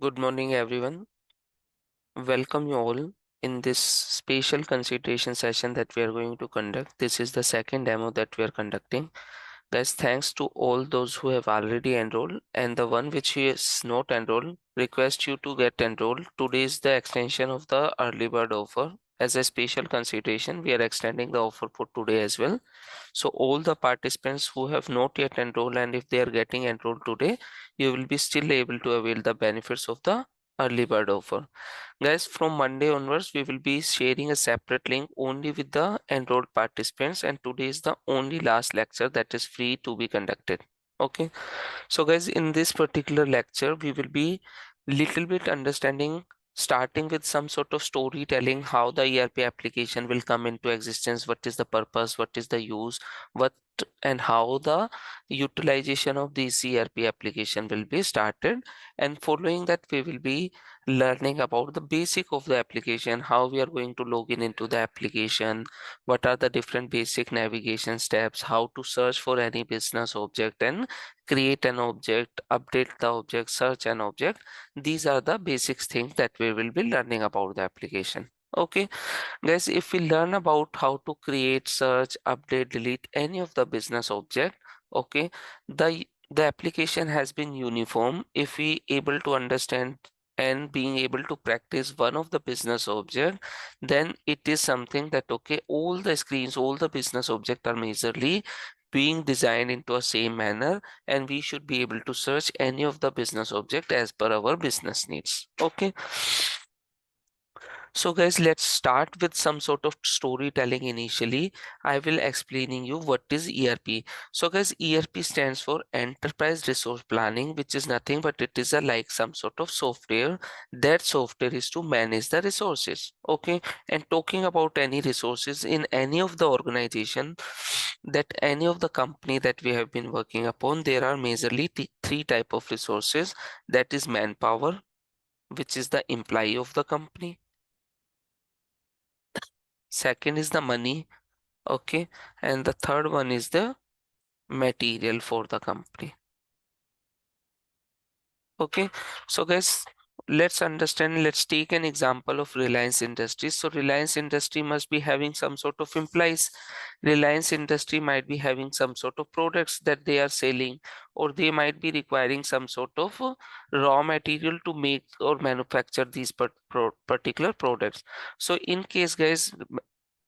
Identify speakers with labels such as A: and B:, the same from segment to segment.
A: Good morning, everyone. Welcome you all in this special consideration session that we are going to conduct. This is the second demo that we are conducting. Guys, thanks to all those who have already enrolled and the one which is not enrolled, request you to get enrolled. Today is the extension of the early bird offer. As a special consideration, we are extending the offer for today as well. So all the participants who have not yet enrolled and if they are getting enrolled today, you will be still able to avail the benefits of the early bird offer. Guys, from Monday onwards, we will be sharing a separate link only with the enrolled participants, and today is the only last lecture that is free to be conducted. Okay, so guys, in this particular lecture, we will be little bit understanding, starting with some sort of storytelling, how the ERP application will come into existence, what is the purpose, what is the use, what and how the utilization of this ERP application will be started. And following that, we will be learning about the basic of the application, how we are going to log in into the application, what are the different basic navigation steps, how to search for any business object and create an object, update the object, search an object. These are the basic things that we will be learning about the application. Okay, guys, if we learn about how to create, search, update, delete any of the business object, okay, the application has been uniform. If we able to understand and being able to practice one of the business object, then it is something that okay, all the screens, all the business object are majorly being designed into a same manner, and we should be able to search any of the business object as per our business needs. Okay, so guys, let's start with some sort of storytelling initially. I will explaining you what is ERP. So guys, ERP stands for Enterprise Resource Planning, which is nothing but it is a like some sort of software. That software is to manage the resources. Okay, and talking about any resources in any of the organization, that any of the company that we have been working upon, there are majorly three type of resources. That is manpower, which is the employee of the company. Second is the money, okay, and the third one is the material for the company. Okay, so guys, let's understand. Let's take an example of Reliance Industries. So Reliance Industry must be having some sort of implies. Reliance Industry might be having some sort of products that they are selling, or they might be requiring some sort of raw material to make or manufacture these particular products. So in case, guys,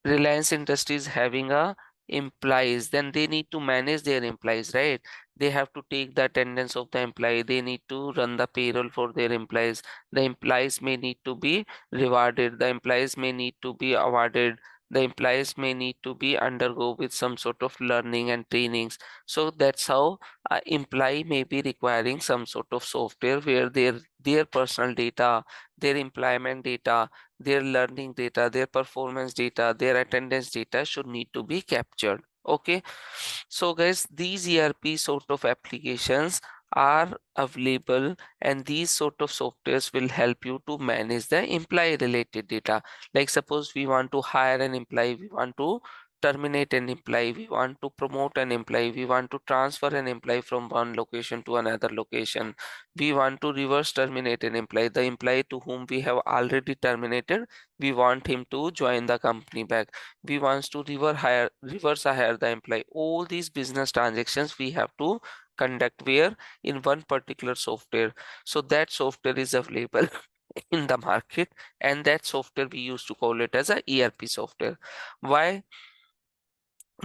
A: Reliance Industries having a employees, then they need to manage their employees, right? They have to take the attendance of the employee. They need to run the payroll for their employees. The employees may need to be rewarded. The employees may need to be awarded. The employees may need to be undergo with some sort of learning and trainings. So that's how a employee may be requiring some sort of software where their personal data, their employment data, their learning data, their performance data, their attendance data should need to be captured. Okay, so guys, these ERP sort of applications are available, and these sort of softwares will help you to manage the employee related data. Like suppose we want to hire an employee, we want to terminate an employee, we want to promote an employee, we want to transfer an employee from one location to another location, we want to reverse terminate an employee, the employee to whom we have already terminated, we want him to join the company back, we want to reverse hire the employee. All these business transactions we have to conduct where in one particular software. So that software is available in the market, and that software we used to call it as a ERP software. Why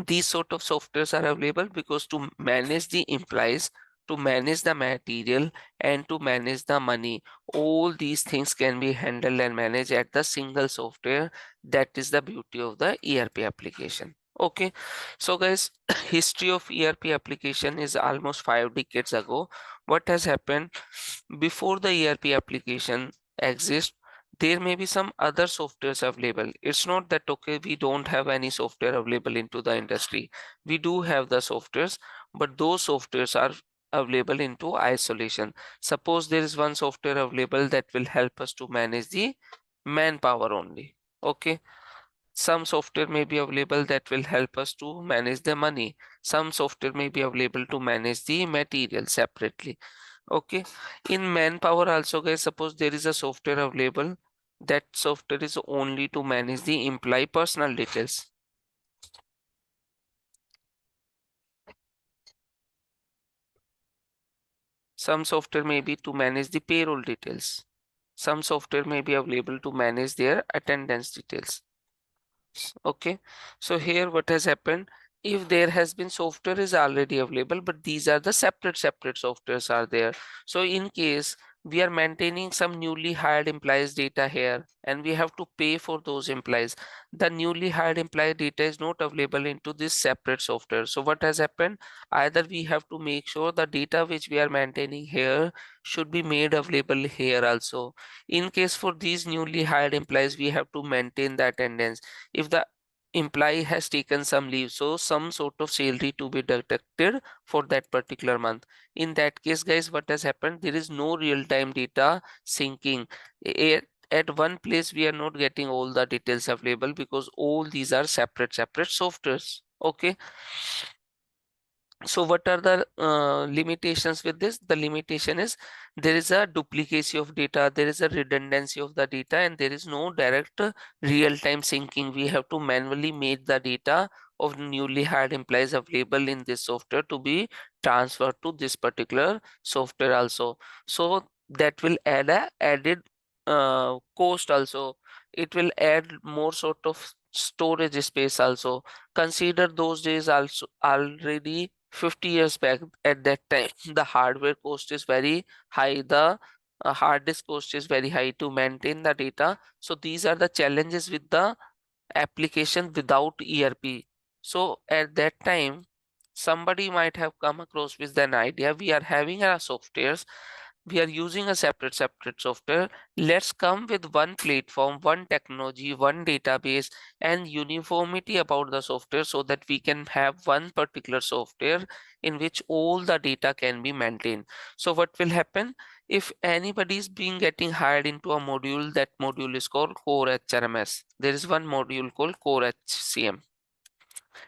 A: these sort of softwares are available? Because to manage the employees, to manage the material, and to manage the money, all these things can be handled and managed at the single software. That is the beauty of the ERP application. Okay, so guys, history of ERP application is almost 5 decades ago. What has happened before the ERP application exists? There may be some other softwares available. It's not that okay, we don't have any software available into the industry. We do have the softwares, but those softwares are available into isolation. Suppose there is one software available that will help us to manage the manpower only. Okay, some software may be available that will help us to manage the money. Some software may be available to manage the material separately. Okay, in manpower also, guys, suppose there is a software available. That software is only to manage the employee personal details. Some software may be to manage the payroll details. Some software may be available to manage their attendance details. Okay, so here what has happened, if there has been software is already available, but these are the separate softwares are there. So in case we are maintaining some newly hired employees data here and we have to pay for those employees, the newly hired employee data is not available into this separate software. So what has happened, either we have to make sure the data which we are maintaining here should be made available here also. In case for these newly hired employees, we have to maintain the attendance. If the employee has taken some leave, so some sort of salary to be deducted for that particular month. In that case, guys, what has happened, there is no real-time data syncing. At one place we are not getting all the details available because all these are separate softwares. Okay, so what are the limitations with this? The limitation is there is a duplicacy of data, there is a redundancy of the data, and there is no direct real-time syncing. We have to manually make the data of newly hired employees available in this software to be transferred to this particular software also. So that will add a added cost also. It will add more sort of storage space also. Consider those days also already 50 years back. At that time the hardware cost is very high, the hard disk cost is very high to maintain the data. So these are the challenges with the application without ERP. So at that time somebody might have come across with an idea, we are having our softwares, we are using a separate software, let's come with one platform, one technology, one database, and uniformity about the software so that we can have one particular software in which all the data can be maintained. So what will happen, if anybody is being getting hired into a module, that module is called core HRMS. There is one module called core HCM.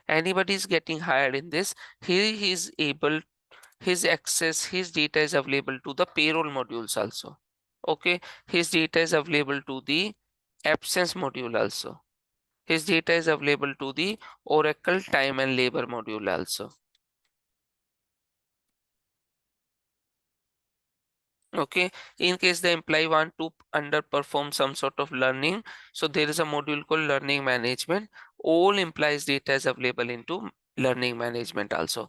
A: Anybody is getting hired in this, he is able, his access, his data is available to the payroll modules also. Okay, his data is available to the absence module also. His data is available to the Oracle time and labor module also. Okay, in case the employee want to underperform some sort of learning, so there is a module called learning management. All employees data is available into learning management also.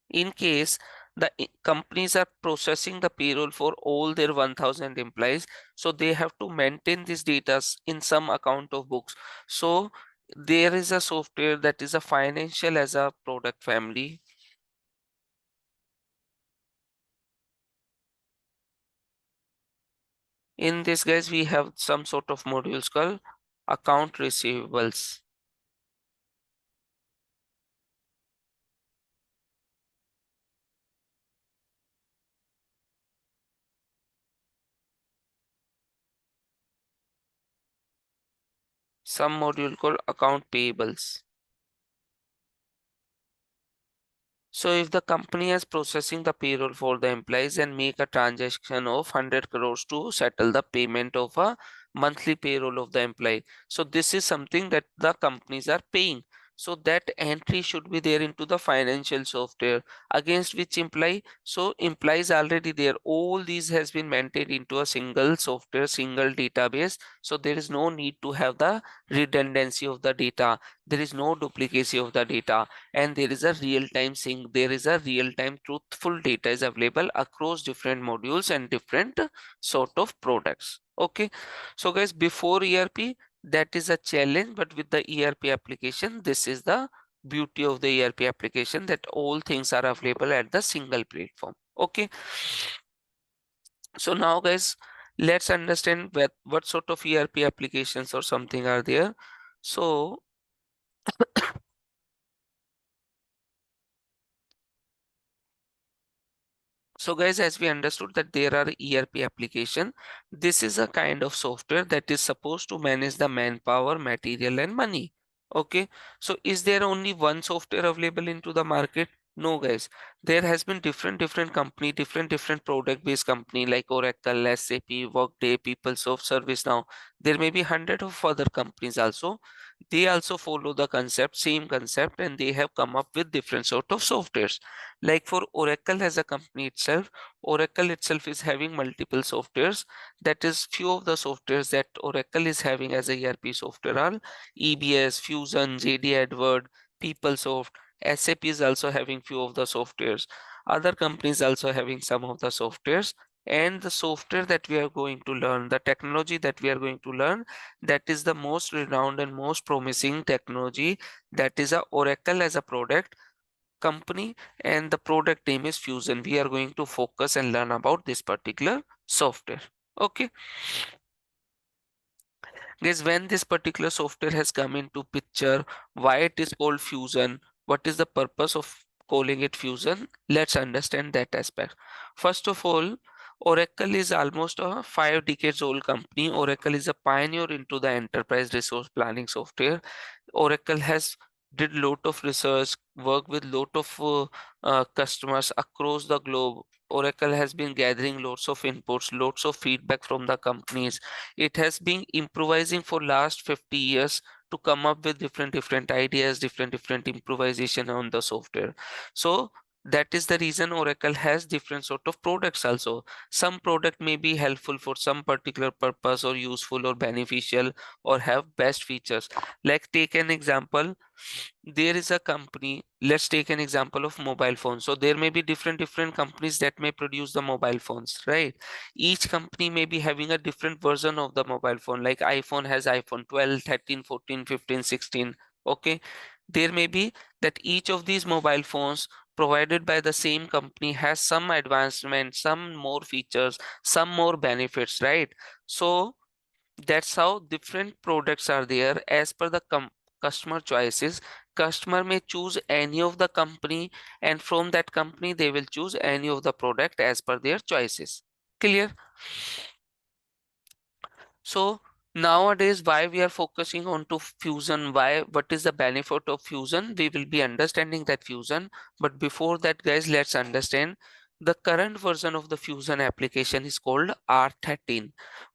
A: In case the companies are processing the payroll for all their 1000 employees, so they have to maintain these data in some account of books. So there is a software that is a financial as a product family. In this, guys, we have some sort of modules called account receivables. Some module called account payables. So if the company is processing the payroll for the employees and make a transaction of 100 crores to settle the payment of a monthly payroll of the employee. So this is something that the companies are paying. So that entry should be there into the financial software against which employee. So employees already there. All these has been maintained into a single software, single database. So there is no need to have the redundancy of the data. There is no duplicacy of the data, and there is a real-time sync, there is a real-time truthful data is available across different modules and different sort of products. Okay, so guys, before ERP that is a challenge, but with the ERP application this is the beauty of the ERP application, that all things are available at the single platform. Okay, so now guys, let's understand what sort of ERP applications or something are there. So So guys, as we understood that there are ERP application, this is a kind of software that is supposed to manage the manpower, material and money. Okay. So is there only one software available into the market? No, guys, there has been different company, different product based company like Oracle, SAP, Workday, PeopleSoft, ServiceNow. There may be hundred of other companies also. They also follow the concept, same concept, and they have come up with different sort of softwares. Like for Oracle as a company itself, Oracle itself is having multiple softwares. That is, few of the softwares that Oracle is having as a ERP software are EBS, Fusion, JD Edward, PeopleSoft. SAP is also having few of the softwares. Other companies also having some of the softwares. And the software that we are going to learn, the technology that we are going to learn, that is the most renowned and most promising technology. That is a Oracle as a product company, and the product name is Fusion. We are going to focus and learn about this particular software. Okay. Guys, when this particular software has come into picture, why it is called Fusion, what is the purpose of calling it Fusion? Let's understand that aspect. First of all, Oracle is almost a 5 decades old company. Oracle is a pioneer into the enterprise resource planning software. Oracle has did lot of research, work with lot of customers across the globe. Oracle has been gathering lots of inputs, lots of feedback from the companies. It has been improvising for last 50 years to come up with different ideas, different improvisation on the software. So that is the reason Oracle has different sort of products also. Some product may be helpful for some particular purpose or useful or beneficial or have best features. Like take an example, there is a company, let's take an example of mobile phones. So there may be different companies that may produce the mobile phones, right? Each company may be having a different version of the mobile phone, like iPhone has iPhone 12, 13, 14, 15, 16. Okay, there may be that each of these mobile phones provided by the same company has some advancement, some more features, some more benefits, right? So that's how different products are there as per the customer choices. Customer may choose any of the company, and from that company they will choose any of the product as per their choices. Clear? So nowadays, why we are focusing on to Fusion? Why? What is the benefit of Fusion? We will be understanding that Fusion. But before that, guys, let's understand the current version of the Fusion application is called R13.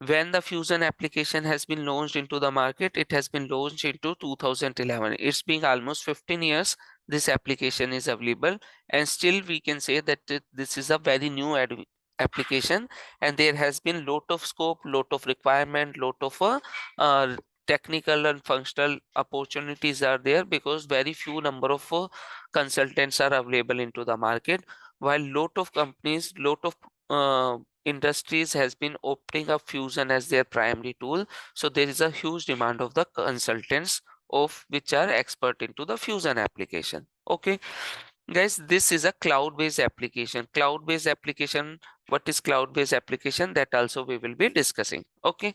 A: When the Fusion application has been launched into the market, it has been launched into 2011. It's been almost 15 years. This application is available, and still we can say that this is a very new application, and there has been lot of scope, lot of requirement, lot of technical and functional opportunities are there, because very few number of consultants are available into the market, while lot of companies, lot of industries has been opening up Fusion as their primary tool. So there is a huge demand of the consultants of which are expert into the Fusion application. Okay, guys, this is a cloud-based application. Cloud-based application, what is cloud-based application? That also we will be discussing. Okay,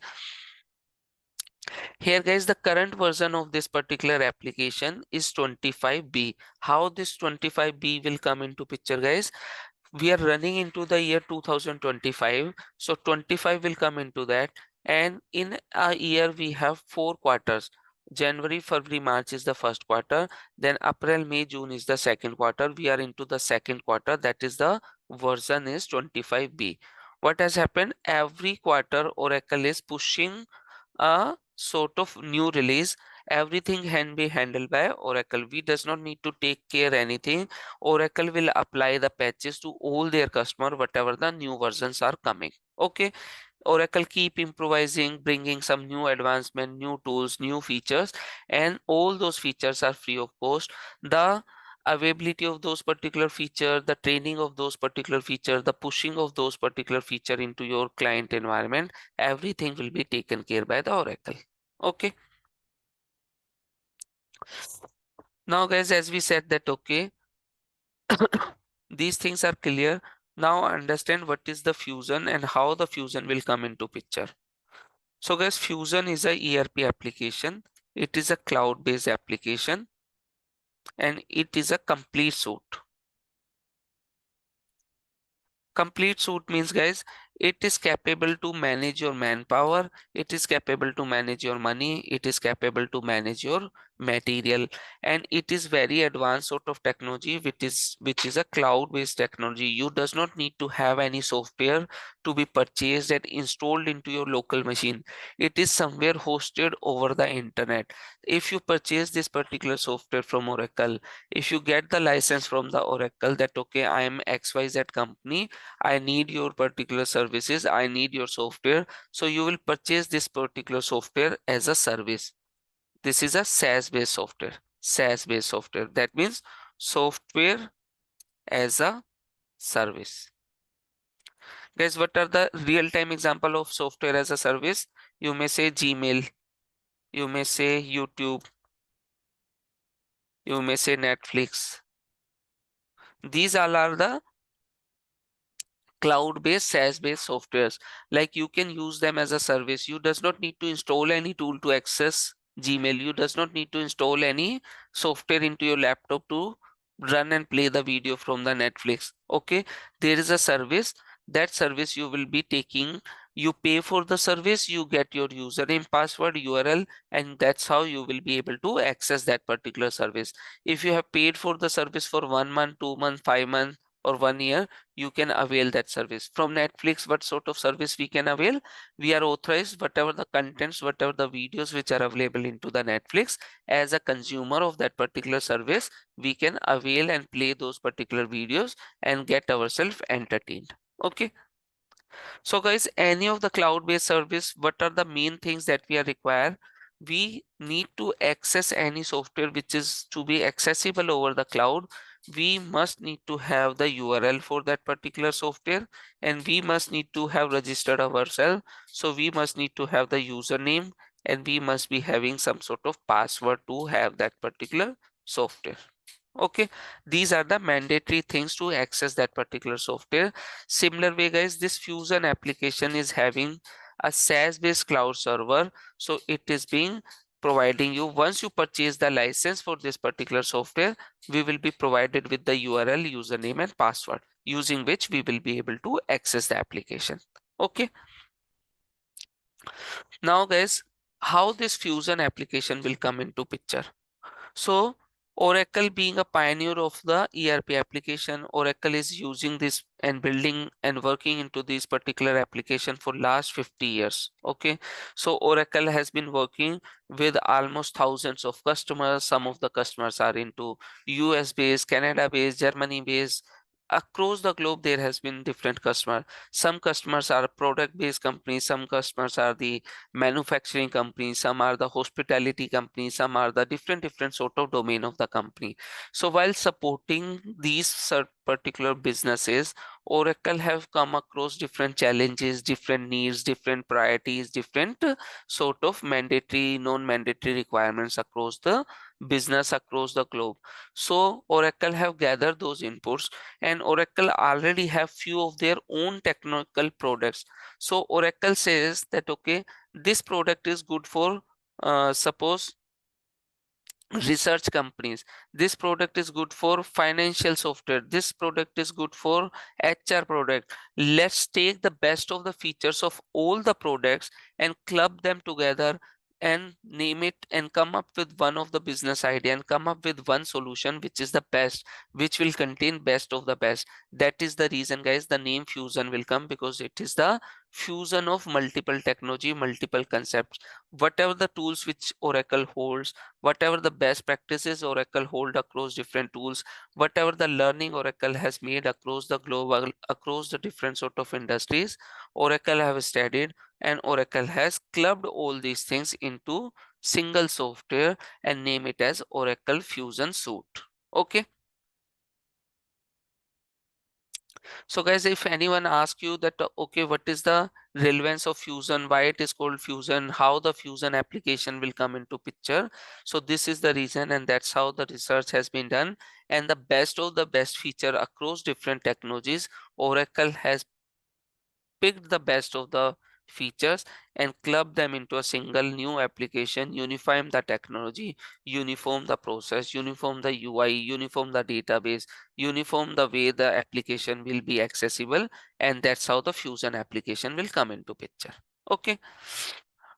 A: here guys, the current version of this particular application is 25B. How this 25B will come into picture, guys? We are running into the year 2025, so 25 will come into that, and in a year we have 4 quarters. January, February, March is the first quarter, then April, May, June is the second quarter. We are into the second quarter, that is the version is 25B. What has happened? Every quarter Oracle is pushing a sort of new release. Everything can be handled by Oracle. We does not need to take care anything. Oracle will apply the patches to all their customer whatever the new versions are coming. Okay, Oracle keep improvising, bringing some new advancement, new tools, new features, and all those features are free of cost. The availability of those particular feature, the training of those particular feature, the pushing of those particular feature into your client environment, everything will be taken care by the Oracle. Okay, now guys, as we said that, okay, these things are clear. Now understand what is the Fusion and how the Fusion will come into picture. So guys, Fusion is a ERP application. It is a cloud-based application, and it is a complete suite. Complete suite means, guys, it is capable to manage your manpower, it is capable to manage your money, it is capable to manage your material, and it is very advanced sort of technology which is a cloud based technology. You does not need to have any software to be purchased and installed into your local machine. It is somewhere hosted over the internet. If you purchase this particular software from Oracle, if you get the license from the Oracle that okay, I am XYZ company, I need your particular services, I need your software, so you will purchase this particular software as a service. This is a SaaS based software. SaaS based software. That means software as a service. Guys, what are the real time example of software as a service? You may say Gmail, you may say YouTube, you may say Netflix. These all are the cloud-based, SaaS-based softwares. Like you can use them as a service. You does not need to install any tool to access Gmail. You does not need to install any software into your laptop to run and play the video from the Netflix. Okay, there is a service. That service you will be taking. You pay for the service, you get your username, password, URL, and that's how you will be able to access that particular service. If you have paid for the service for 1 month, 2 months, 5 months, or 1 year, you can avail that service. From Netflix, what sort of service we can avail? We are authorized whatever the contents, whatever the videos which are available into the Netflix, as a consumer of that particular service, we can avail and play those particular videos and get ourselves entertained. Okay, so guys, any of the cloud-based service, what are the main things that we are require? We need to access any software which is to be accessible over the cloud. We must need to have the URL for that particular software, and we must need to have registered ourselves. So we must need to have the username, and we must be having some sort of password to have that particular software. Okay, these are the mandatory things to access that particular software. Similar way, guys, this Fusion application is having a SaaS based cloud server, so it is being providing you, once you purchase the license for this particular software, we will be provided with the URL, username, and password, using which we will be able to access the application. Okay, now guys, how this Fusion application will come into picture? So Oracle, being a pioneer of the ERP application, Oracle is using this and building and working into this particular application for last 50 years. Okay, so Oracle has been working with almost thousands of customers. Some of the customers are into US based, Canada based, Germany based. Across the globe, there has been different customers. Some customers are product based companies, some customers are the manufacturing companies, some are the hospitality companies, some are the different sort of domain of the company. So while supporting these particular businesses, Oracle have come across different challenges, different needs, different priorities, different sort of mandatory, non-mandatory requirements across the business across the globe. So Oracle have gathered those inputs, and Oracle already have few of their own technical products. So Oracle says that okay, this product is good for suppose research companies, this product is good for financial software, this product is good for HR product. Let's take the best of the features of all the products and club them together and name it and come up with one of the business idea and come up with one solution which is the best, which will contain best of the best. That is the reason, guys, the name Fusion will come, because it is the fusion of multiple technology, multiple concepts. Whatever the tools which Oracle holds, whatever the best practices Oracle hold across different tools, whatever the learning Oracle has made across the global, across the different sort of industries, Oracle have studied, and Oracle has clubbed all these things into single software and name it as Oracle Fusion Suite. Okay, so guys, if anyone asks you that okay, what is the relevance of Fusion, why it is called Fusion, how the Fusion application will come into picture, so this is the reason, and that's how the research has been done. And the best of the best feature across different technologies, Oracle has picked the best of the features and club them into a single new application, uniform the technology, uniform the process, uniform the UI, uniform the database, uniform the way the application will be accessible, and that's how the Fusion application will come into picture. Okay,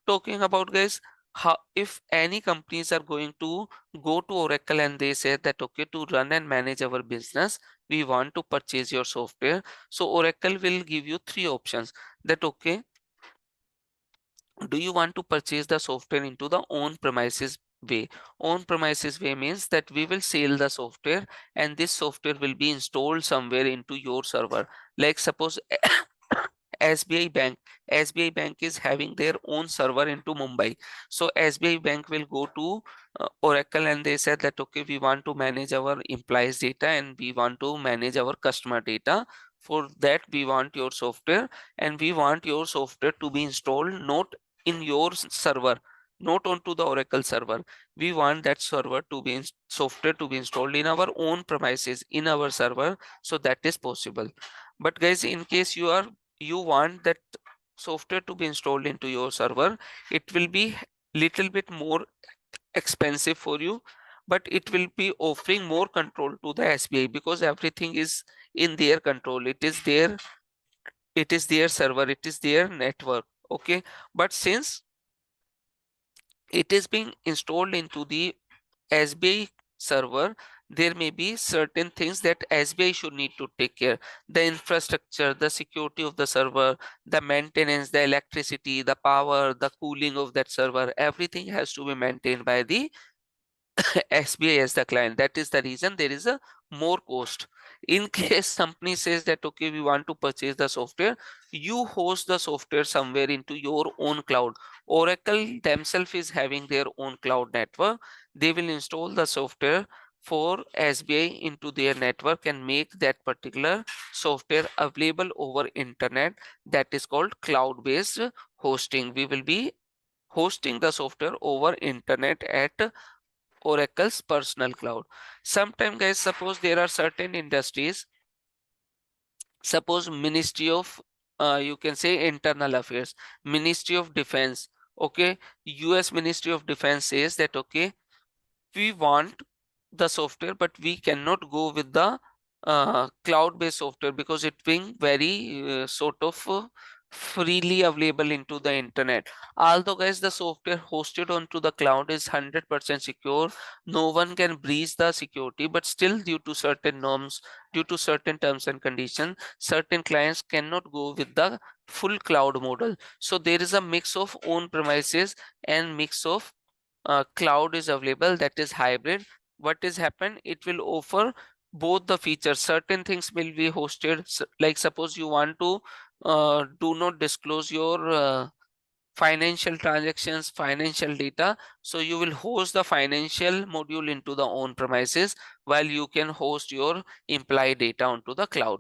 A: talking about, guys, how, if any companies are going to go to Oracle and they say that okay, to run and manage our business, we want to purchase your software. So Oracle will give you three options, that okay, do you want to purchase the software into the on premises way? On premises way means that we will sell the software and this software will be installed somewhere into your server. Like suppose SBI Bank. SBI Bank is having their own server into Mumbai. So SBI Bank will go to Oracle and they said that okay, we want to manage our employees data and we want to manage our customer data. For that, we want your software, and we want your software to be installed not in your server, not onto the Oracle server. We want that server to be software to be installed in our own premises in our server. So that is possible. But guys, in case you want that software to be installed into your server, it will be little bit more expensive for you, but it will be offering more control to the SBI because everything is in their control. It is their server, it is their network. Okay, but since it is being installed into the SBI server, there may be certain things that SBI should need to take care. The infrastructure, the security of the server, the maintenance, the electricity, the power, the cooling of that server, everything has to be maintained by the SBI as the client. That is the reason there is a more cost. In case company says that okay, we want to purchase the software, you host the software somewhere into your own cloud. Oracle themselves is having their own cloud network. They will install the software for SBI into their network and make that particular software available over internet. That is called cloud-based hosting. We will be hosting the software over internet at Oracle's personal cloud. Sometimes, guys, suppose there are certain industries, suppose Ministry of, you can say Internal Affairs, Ministry of Defense. Okay, US Ministry of Defense says that okay, we want the software, but we cannot go with the cloud-based software because it being very sort of freely available into the internet. Although, guys, the software hosted onto the cloud is 100% secure, no one can breach the security, but still, due to certain norms, due to certain terms and conditions, certain clients cannot go with the full cloud model. So there is a mix of on premises and mix of cloud is available, that is hybrid. What is happen, it will offer both the features. Certain things will be hosted, like suppose you want to do not disclose your financial transactions, financial data, so you will host the financial module into the on premises while you can host your employee data onto the cloud.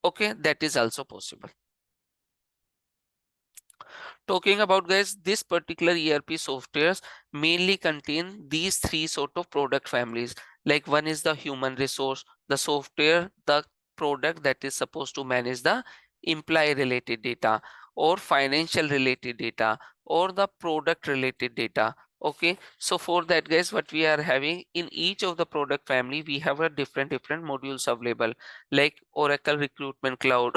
A: Okay, that is also possible. Talking about, guys, this particular ERP softwares mainly contain these three sort of product families. Like one is the human resource, the software, the product that is supposed to manage the employee related data or financial related data or the product related data. Okay, so for that, guys, what we are having in each of the product family, we have a different modules available, like Oracle Recruitment Cloud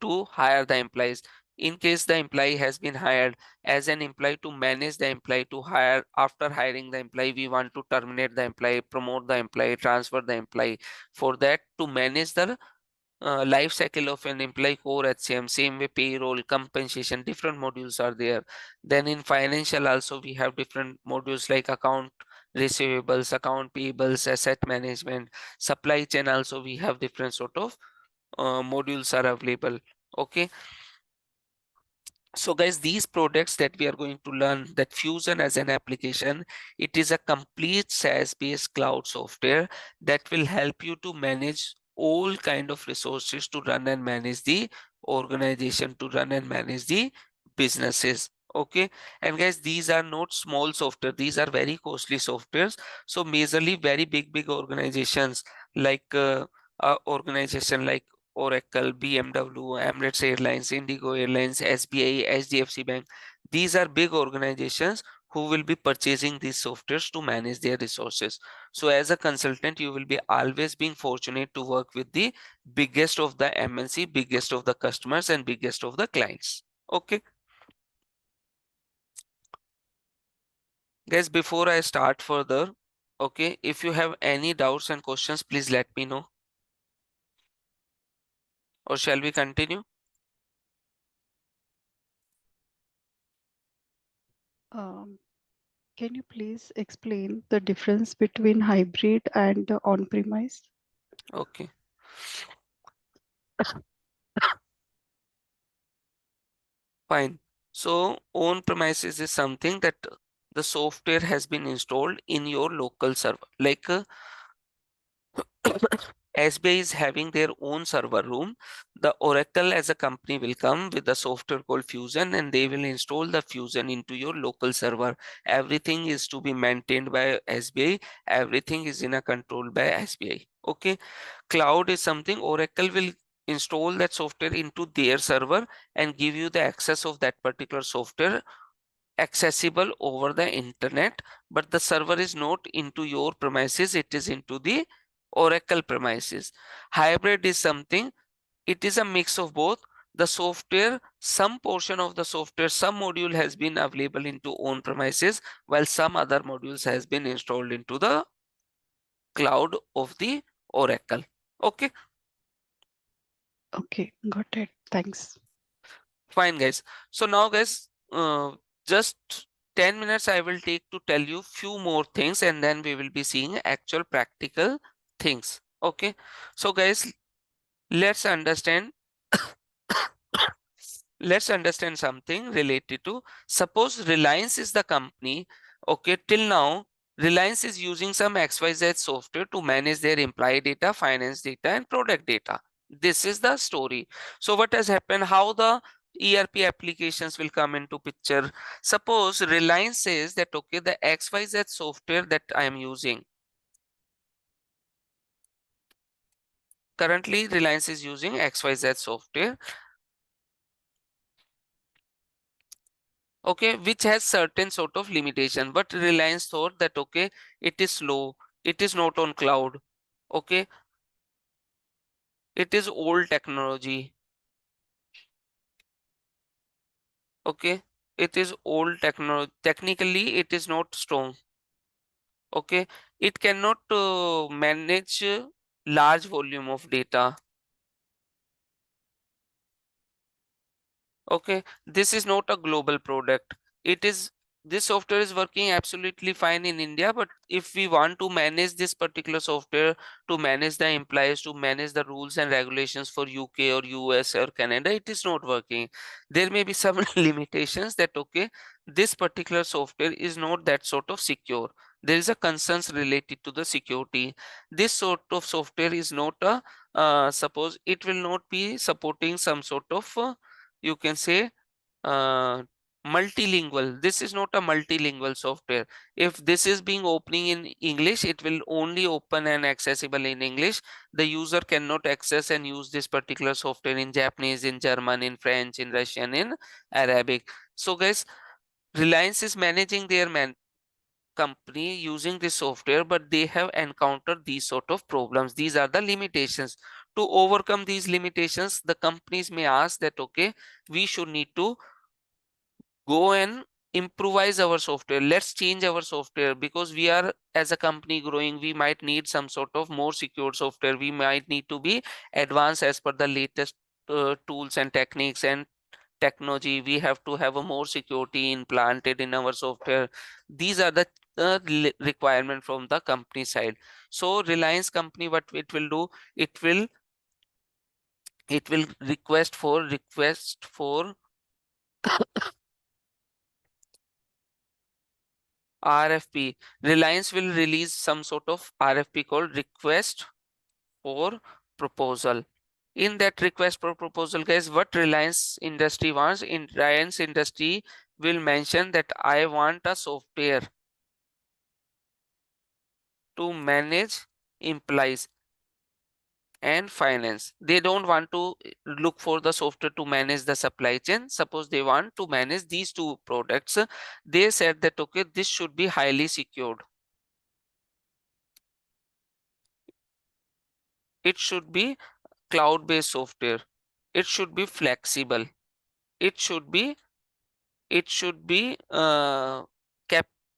A: to hire the employees. In case the employee has been hired as an employee, to manage the employee, to hire after hiring the employee, we want to terminate the employee, promote the employee, transfer the employee. For that, to manage the life cycle of an employee, core HCM, same way payroll, compensation, different modules are there. Then in financial also we have different modules like account receivables, account payables, asset management, supply chain also we have different sort of modules are available. Okay, so guys, these products that we are going to learn, that Fusion as an application, it is a complete SaaS based cloud software that will help you to manage all kind of resources to run and manage the organization, to run and manage the businesses. Okay, and guys, these are not small software, these are very costly softwares. So majorly very big organizations like organization like Oracle, BMW, Emirates Airlines, Indigo Airlines, SBI, HDFC Bank. These are big organizations who will be purchasing these softwares to manage their resources. So as a consultant, you will be always being fortunate to work with the biggest of the MNC, biggest of the customers, and biggest of the clients. Okay. Guys, before I start further, okay, if you have any doubts and questions, please let me know. Or shall we continue?
B: Um, can you please explain the difference between hybrid and on-premise?
A: Okay, fine. So on premises is something that the software has been installed in your local server. Like SBI is having their own server room. The Oracle as a company will come with a software called Fusion and they will install the Fusion into your local server. Everything is to be maintained by SBI. Everything is in a control by SBI. Okay. Cloud is something Oracle will install that software into their server and give you the access of that particular software accessible over the internet, but the server is not into your premises, it is into the Oracle premises. Hybrid is something, it is a mix of both. The software, some portion of the software, some module has been available into on premises, while some other modules has been installed into the cloud of the Oracle. Okay,
B: Okay, got it. Thanks.
A: fine, guys. So now, guys, just 10 minutes I will take to tell you few more things and then we will be seeing actual practical things. Okay. So, guys, let's understand. Let's understand something related to, suppose Reliance is the company. Okay, till now Reliance is using some XYZ software to manage their employee data, finance data, and product data. This is the story. So what has happened, how the ERP applications will come into picture? Suppose Reliance says that okay, the XYZ software that I am using, currently Reliance is using XYZ software, okay, which has certain sort of limitation, but Reliance thought that okay, it is slow, it is not on cloud, okay, it is old technology, okay, it is old technology, technically it is not strong, okay, it cannot manage large volume of data. Okay, this is not a global product. It is, this software is working absolutely fine in India, but if we want to manage this particular software, to manage the employees, to manage the rules and regulations for UK or US or Canada, it is not working. There may be some limitations that okay, this particular software is not that sort of secure. There is a concerns related to the security. This sort of software is not a suppose it will not be supporting some sort of you can say uh, multilingual. This is not a multilingual software. If this is being opening in English, it will only open and accessible in English. The user cannot access and use this particular software in Japanese, in German, in French, in Russian, in Arabic. So guys, Reliance is managing their company using this software, but they have encountered these sort of problems. These are the limitations. To overcome these limitations, the companies may ask that okay, we should need to go and improvise our software. Let's change our software because we are as a company growing, we might need some sort of more secure software, we might need to be advanced as per the latest tools and techniques and technology. We have to have a more security implanted in our software. These are the requirement from the company side. So Reliance company, what it will do, it will request for RFP. Reliance will release some sort of RFP called request for proposal. In that request for proposal, guys, what Reliance Industry wants, in Reliance Industry will mention that I want a software to manage employees and finance. They don't want to look for the software to manage the supply chain. Suppose they want to manage these two products. They said that okay, this should be highly secured. It should be cloud-based software. It should be flexible. It should be it should be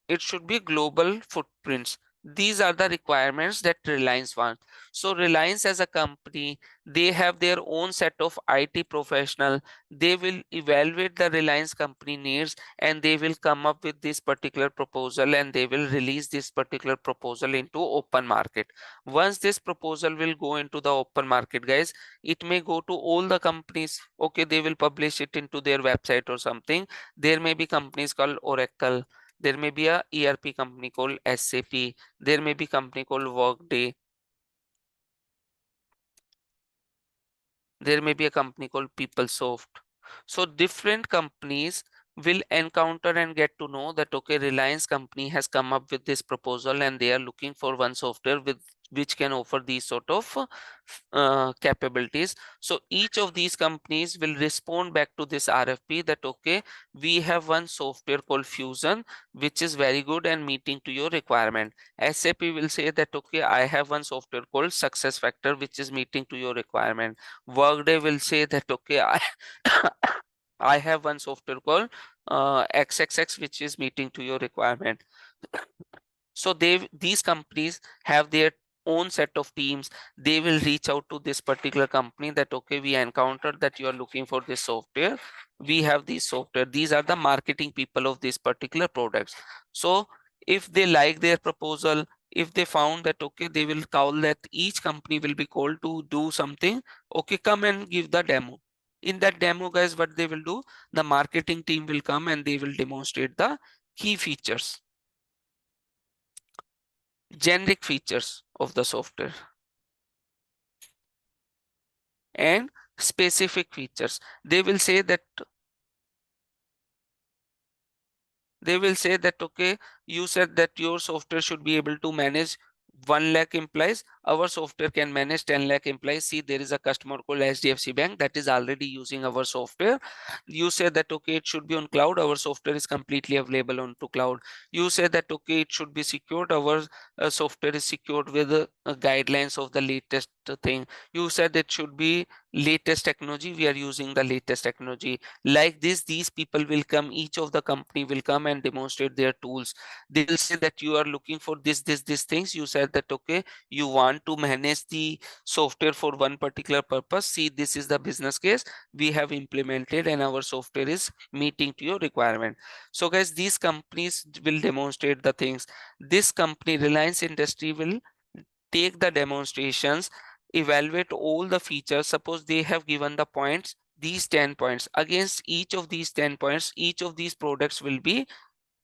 A: it should be global footprints. These are the requirements that Reliance wants. So Reliance as a company, they have their own set of IT professional. They will evaluate the Reliance company needs and they will come up with this particular proposal and they will release this particular proposal into open market. Once this proposal will go into the open market, guys, it may go to all the companies. Okay, they will publish it into their website or something. There may be companies called Oracle, there may be a ERP company called SAP. There may be company called Workday. There may be a company called PeopleSoft. So different companies will encounter and get to know that okay, Reliance company has come up with this proposal and they are looking for one software with which can offer these sort of capabilities. So each of these companies will respond back to this RFP that okay, we have one software called Fusion which is very good and meeting to your requirement. SAP will say that okay, I have one software called SuccessFactors which is meeting to your requirement. Workday will say that okay, I have one software called XXX which is meeting to your requirement. So these companies have their own set of teams. They will reach out to this particular company that okay, we encountered that you are looking for this software. We have this software. These are the marketing people of these particular products. So if they like their proposal, if they found that okay, they will call that each company will be called to do something. Okay, come and give the demo. In that demo, guys, what they will do, the marketing team will come and they will demonstrate the key features, generic features of the software and specific features. They will say that okay, you said that your software should be able to manage 1 lakh employees. Our software can manage 10 lakh employees. See, there is a customer called HDFC Bank that is already using our software. You say that okay, it should be on cloud. Our software is completely available onto cloud. You say that okay, it should be secured. Our software is secured with guidelines of the latest thing. You said it should be latest technology. We are using the latest technology. Like this, these people will come, each of the company will come and demonstrate their tools. They will say that you are looking for this things. You said that okay, you want to manage the software for one particular purpose. See, this is the business case we have implemented and our software is meeting to your requirement. So guys, these companies will demonstrate the things. This company, Reliance Industry, will take the demonstrations, evaluate all the features. Suppose they have given the points, these 10 points. Against each of these 10 points, each of these products will be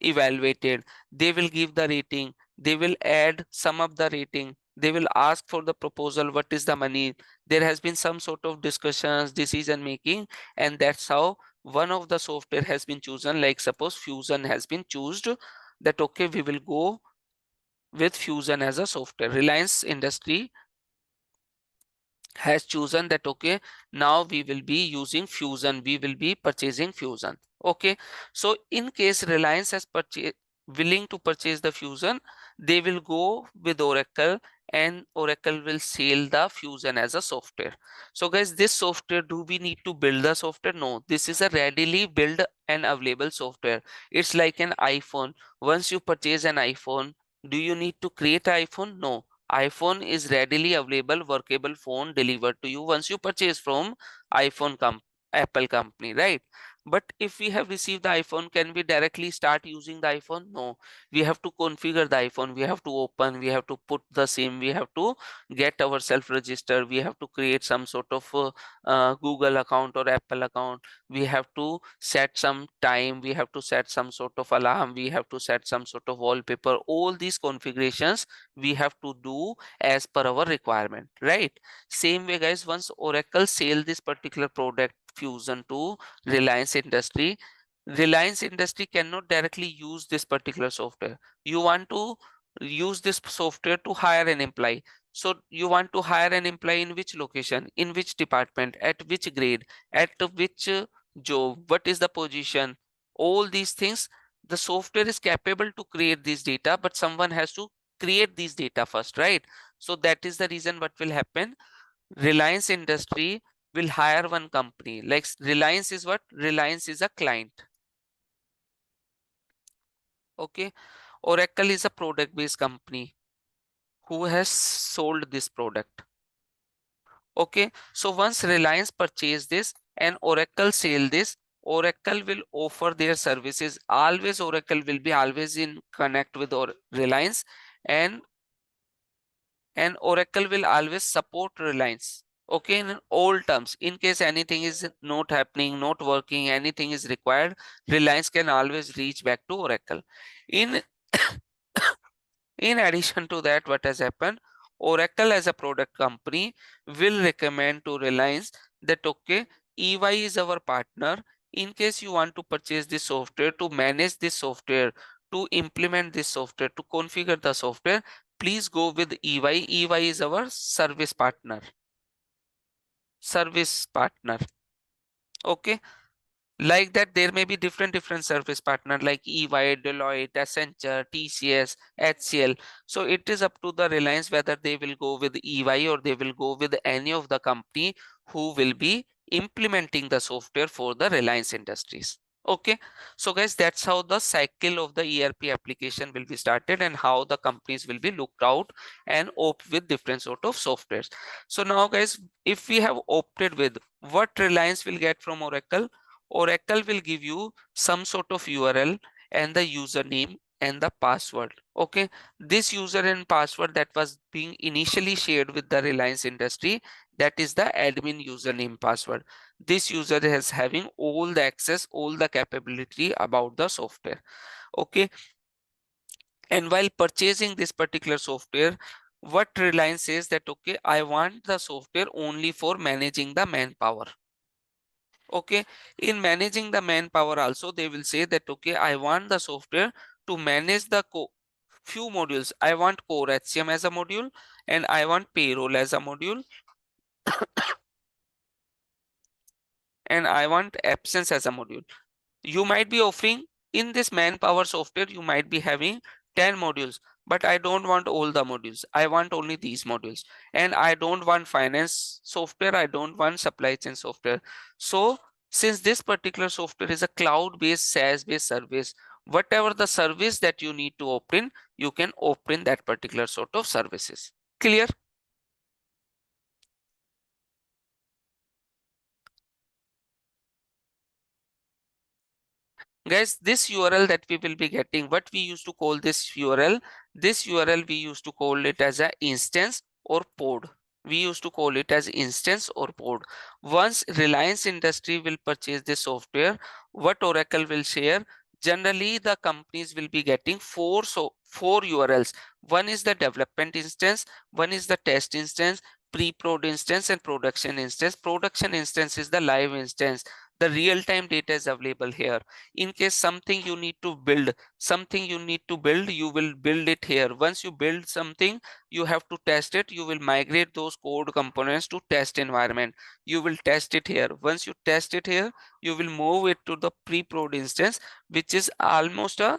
A: evaluated. They will give the rating. They will add, sum up the rating. They will ask for the proposal, what is the money. There has been some sort of discussions, decision making, and that's how one of the software has been chosen. Like suppose Fusion has been chosen, that okay, we will go with Fusion as a software. Reliance Industry has chosen that okay, now we will be using Fusion, we will be purchasing Fusion. Okay, so in case Reliance has purchased, willing to purchase the Fusion, they will go with Oracle and Oracle will sell the Fusion as a software. So guys, this software, do we need to build the software? No, this is a readily build and available software. It's like an iPhone. Once you purchase an iPhone, do you need to create an iPhone? No, iPhone is readily available workable phone delivered to you once you purchase from iPhone Apple company, right? But if we have received the iPhone, can we directly start using the iPhone? No, we have to configure the iPhone. We have to open, we have to put the SIM, we have to get ourselves registered, we have to create some sort of Google account or Apple account. We have to set some time, we have to set some sort of alarm, we have to set some sort of wallpaper. All these configurations we have to do as per our requirement, right? Same way, guys, once Oracle sell this particular product Fusion to Reliance Industry, Reliance Industry cannot directly use this particular software. You want to use this software to hire an employee. So you want to hire an employee in which location, in which department, at which grade, at which job, what is the position, all these things. The software is capable to create this data, but someone has to create these data first, right? So that is the reason what will happen. Reliance Industry will hire one company. Like Reliance is what? Reliance is a client. Okay. Oracle is a product based company who has sold this product. Okay, so once Reliance purchase this and Oracle sell this, Oracle will offer their services. Always Oracle will be always in connect with Reliance, and Oracle will always support Reliance. Okay, in all terms, in case anything is not happening, not working, anything is required, Reliance can always reach back to Oracle. In In addition to that, what has happened? Oracle as a product company will recommend to Reliance that okay, EY is our partner. In case you want to purchase this software, to manage this software, to implement this software, to configure the software, please go with EY. EY is our service partner. Service partner. Okay. Like that, there may be different service partner like EY, Deloitte, Accenture, TCS, HCL. So it is up to the Reliance whether they will go with EY or they will go with any of the company who will be implementing the software for the Reliance Industries. Okay, so guys, that's how the cycle of the ERP application will be started and how the companies will be looked out and opt with different sort of softwares. So now guys, if we have opted with, what Reliance will get from Oracle? Oracle will give you some sort of URL and the username and the password. Okay, this user and password that was being initially shared with the Reliance Industry, that is the admin username password. This user is having all the access, all the capability about the software. Okay, and while purchasing this particular software, what Reliance says that okay, I want the software only for managing the manpower. Okay, in managing the manpower also they will say that okay, I want the software to manage the few modules. I want core HCM as a module, and I want payroll as a module, and I want absence as a module. You might be offering in this manpower software, you might be having 10 modules, but I don't want all the modules. I want only these modules, and I don't want finance software. I don't want supply chain software. So since this particular software is a cloud based SaaS based service, whatever the service that you need to opt in, you can opt in that particular sort of services. Clear? Guys, this URL that we will be getting, what we used to call this URL we used to call it as an instance or pod. We used to call it as instance or pod. Once Reliance Industry will purchase this software, what Oracle will share, generally the companies will be getting four URLs. One is the development instance, one is the test instance, pre-prod instance, and production instance. Production instance is the live instance. The real-time data is available here. In case something you need to build, you will build it here. Once you build something, you have to test it. You will migrate those code components to test environment. You will test it here. Once you test it here, you will move it to the pre-prod instance, which is almost a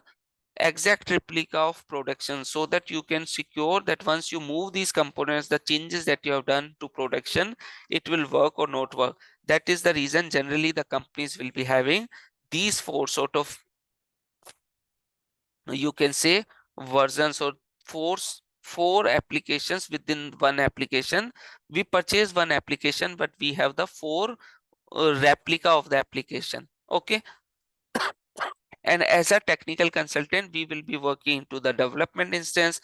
A: exact replica of production, so that you can secure that once you move these components, the changes that you have done to production, it will work or not work. That is the reason generally the companies will be having these four sort of, you can say, versions or four applications within one application. We purchase one application, but we have the four replica of the application. Okay, and as a technical consultant, we will be working to the development instance.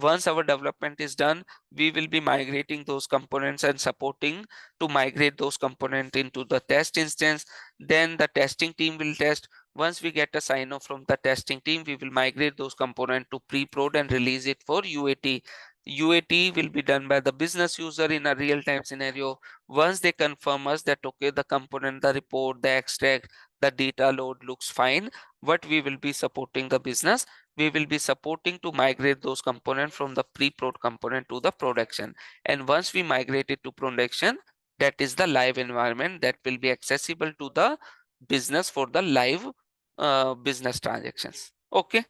A: Once our development is done, we will be migrating those components and supporting to migrate those components into the test instance. Then the testing team will test. Once we get a sign off from the testing team, we will migrate those components to pre-prod and release it for UAT. UAT will be done by the business user in a real-time scenario. Once they confirm us that okay, the component, the report, the extract, the data load looks fine, what we will be supporting the business, we will be supporting to migrate those components from the pre-prod component to the production. And once we migrate it to production, that is the live environment that will be accessible to the business for the live business transactions. Okay,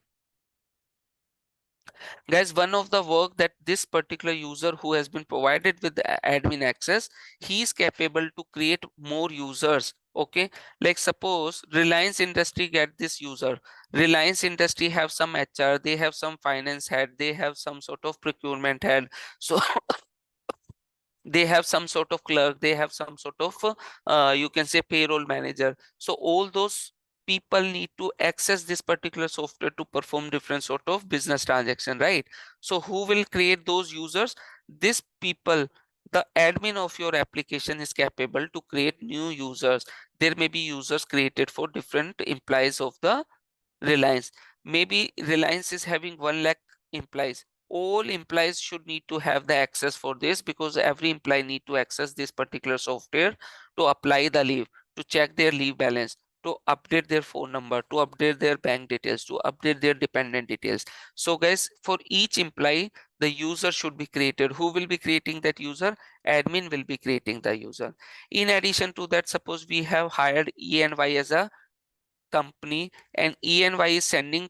A: guys, one of the work that this particular user who has been provided with the admin access, he is capable to create more users Okay, like suppose Reliance Industry get this user. Reliance Industry have some HR, they have some finance head, they have some sort of procurement head. So they have some sort of clerk, they have some sort of you can say payroll manager. So all those people need to access this particular software to perform different sort of business transaction, right? So who will create those users? This people, the admin of your application is capable to create new users. There may be users created for different employees of the Reliance. Maybe Reliance is having 1 lakh employees. All employees should need to have the access for this, because every employee need to access this particular software to apply the leave, to check their leave balance, to update their phone number, to update their bank details, to update their dependent details. So guys, for each employee, the user should be created. Who will be creating that user? Admin will be creating the user. In addition to that, suppose we have hired E&Y as a company, and E&Y is sending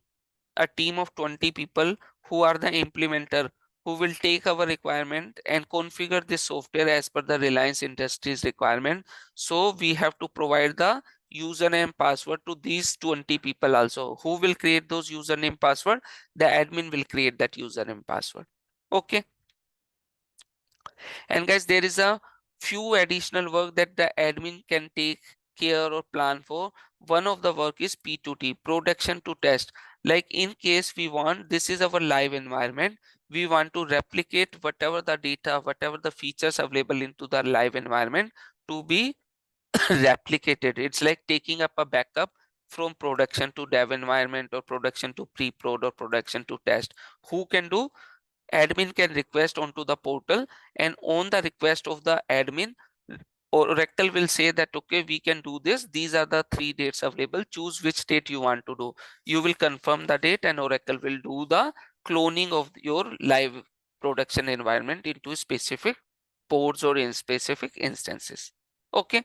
A: a team of 20 people who are the implementer, who will take our requirement and configure this software as per the Reliance Industries requirement. So we have to provide the username password to these 20 people also. Who will create those username password? The admin will create that username password. Okay. And guys, there is a few additional work that the admin can take care or plan for. One of the work is P2T, production to test. Like in case we want, this is our live environment, we want to replicate whatever the data, whatever the features available into the live environment to be replicated. It's like taking up a backup from production to dev environment, or production to pre-prod, or production to test. Who can do? Admin can request onto the portal, and on the request of the admin, Oracle will say that okay, we can do this, these are the 3 dates available, choose which date you want to do. You will confirm the date, and Oracle will do the cloning of your live production environment into specific pods or in specific instances. Okay.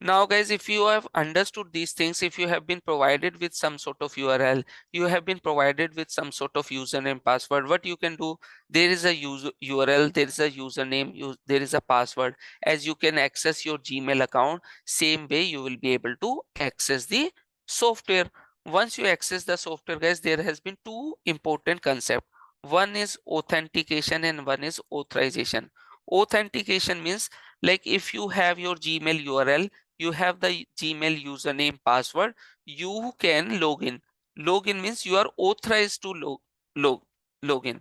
A: Now, guys, if you have understood these things, if you have been provided with some sort of URL, you have been provided with some sort of username, password, what you can do, there is a URL, there is a username, there is a password. As you can access your Gmail account, same way you will be able to access the software. Once you access the software, guys, there has been 2 important concepts. One is authentication and one is authorization. Authentication means, like if you have your Gmail URL, you have the Gmail username password, you can log in. Login means you are authorized to log login.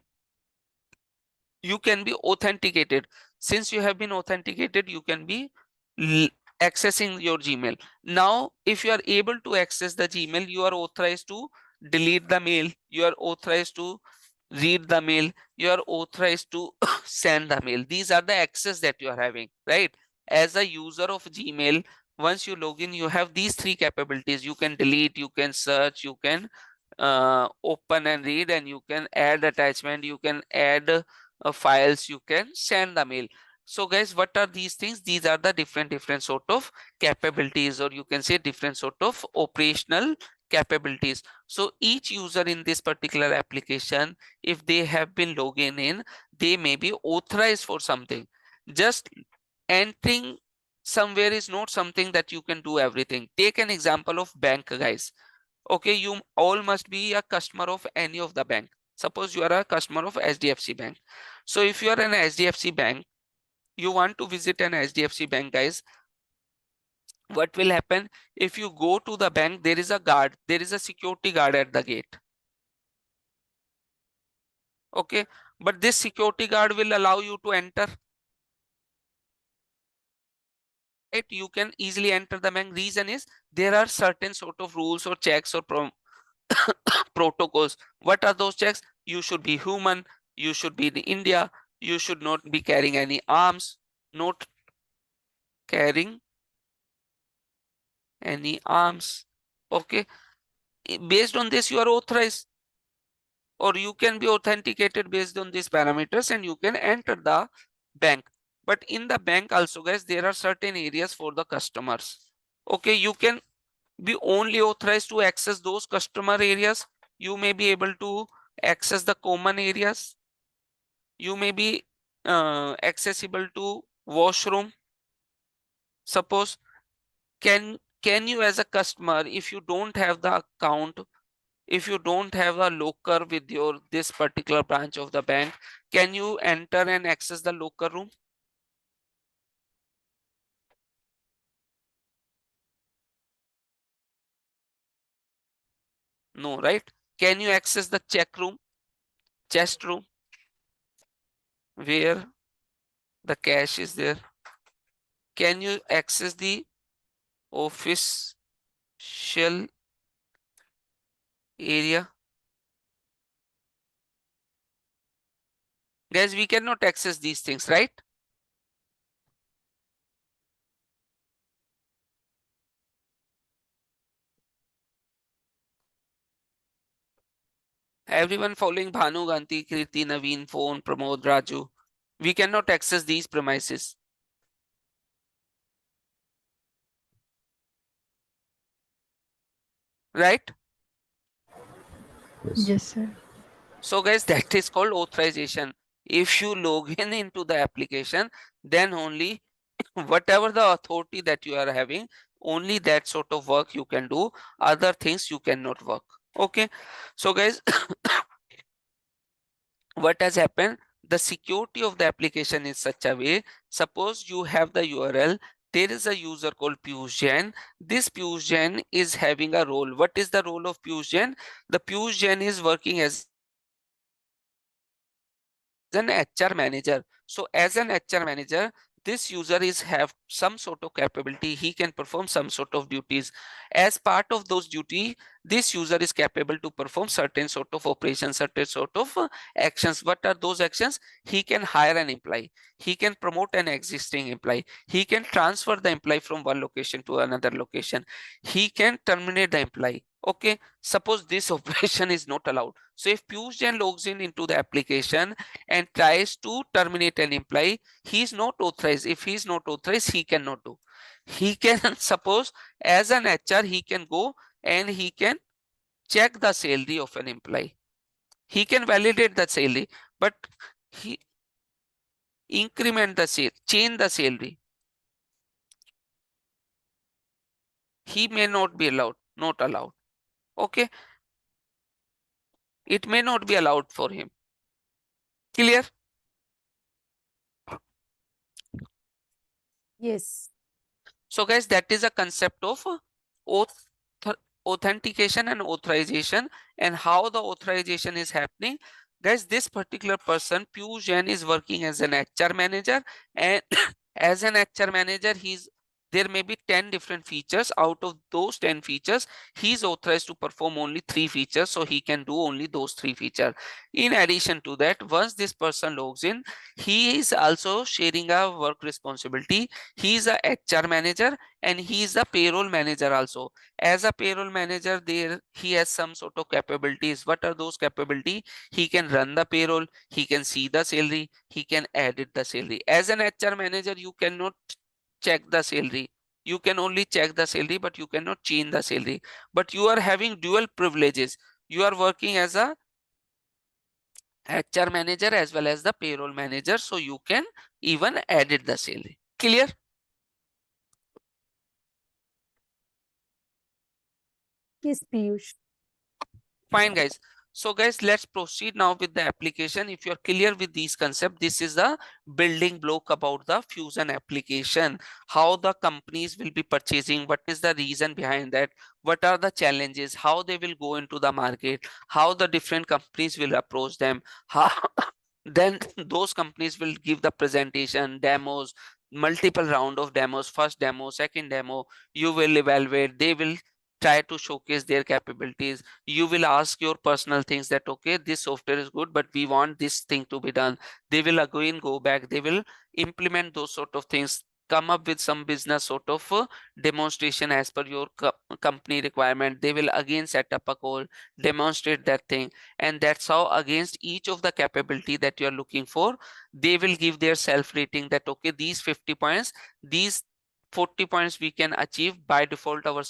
A: You can be authenticated. Since you have been authenticated, you can be accessing your Gmail. Now, if you are able to access the Gmail, you are authorized to delete the mail. You are authorized to read the mail. You are authorized to send the mail. These are the access that you are having, right? As a user of Gmail, once you log in, you have these 3 capabilities. You can delete, you can search, you can open and read, and you can add attachment, you can add files, you can send the mail. So guys, what are these things? These are the different sort of capabilities, or you can say different sort of operational capabilities. So each user in this particular application, if they have been logging in, they may be authorized for something. Just entering somewhere is not something that you can do everything. Take an example of bank, guys. Okay, you all must be a customer of any of the bank. Suppose you are a customer of HDFC Bank. So if you are an HDFC Bank, you want to visit an HDFC Bank, guys, what will happen? If you go to the bank, there is a guard, there is a security guard at the gate. Okay, but this security guard will allow you to enter, right? You can easily enter the bank. Reason is there are certain sort of rules or checks or protocols. What are those checks? You should be human, you should be in India, you should not be carrying any arms, not carrying any arms. Okay, based on this, you are authorized, or you can be authenticated based on these parameters, and you can enter the bank. But in the bank also, guys, there are certain areas for the customers. Okay, you can be only authorized to access those customer areas. You may be able to access the common areas. You may be accessible to washroom. Suppose, can you as a customer, if you don't have the account, if you don't have a locker with your this particular branch of the bank, can you enter and access the locker room? No, right? Can you access the check room, chest room, where the cash is there? Can you access the official area? Guys, we cannot access these things, right? Everyone following Bhanu, Gandhi, Kirti, Naveen, Phone, Pramod, Raju. We cannot access these premises, right?
C: Yes.
B: Yes, sir.
A: So guys, that is called authorization. If you log in into the application, then only whatever the authority that you are having, only that sort of work you can do. Other things you cannot work. Okay. So guys, what has happened? The security of the application is such a way. Suppose you have the URL. There is a user called Piyush Jain. This Piyush Jain is having a role. What is the role of Piyush Jain? The Piyush Jain is working as an HR manager. So as an HR manager, this user is have some sort of capability. He can perform some sort of duties. As part of those duty, this user is capable to perform certain sort of operations, certain sort of actions. What are those actions? He can hire an employee. He can promote an existing employee. He can transfer the employee from one location to another location. He can terminate the employee. Okay. Suppose this operation is not allowed. So if Piyush Jain logs in into the application and tries to terminate an employee, he is not authorized. If he is not authorized, he cannot do. He can suppose as an HR, he can go and he can check the salary of an employee. He can validate the salary, but he increment the sale, change the salary. He may not be allowed, not allowed. Okay, it may not be allowed for him. Clear?
C: Yes.
A: So guys, that is a concept of auth authentication and authorization, and how the authorization is happening. Guys, this particular person, Piyush Jain, is working as an HR manager, and as an HR manager, there may be 10 different features. Out of those 10 features, he is authorized to perform only 3 features, so he can do only those 3 features. In addition to that, once this person logs in, he is also sharing a work responsibility. He is a HR manager and he is a payroll manager also. As a payroll manager, there he has some sort of capabilities. What are those capabilities? He can run the payroll, he can see the salary, he can edit the salary. As an HR manager, you cannot check the salary. You can only check the salary, but you cannot change the salary. But you are having dual privileges. You are working as a HR manager as well as the payroll manager, so you can even edit the salary. Clear?
C: Yes, Piyush.
A: Fine, guys. So guys, let's proceed now with the application. If you're clear with these concepts, this is the building block about the Fusion application. How the companies will be purchasing, what is the reason behind that, what are the challenges, how they will go into the market, how the different companies will approach them, how then those companies will give the presentation, demos, multiple round of demos, first demo, second demo, you will evaluate, they will try to showcase their capabilities. You will ask your personal things that okay, this software is good, but we want this thing to be done. They will again go back, they will implement those sort of things, come up with some business sort of demonstration as per your company requirement. They will again set up a call, demonstrate that thing, and that's how against each of the capability that you are looking for, they will give their self rating that okay, these 50 points, these 40 points we can achieve by default. Our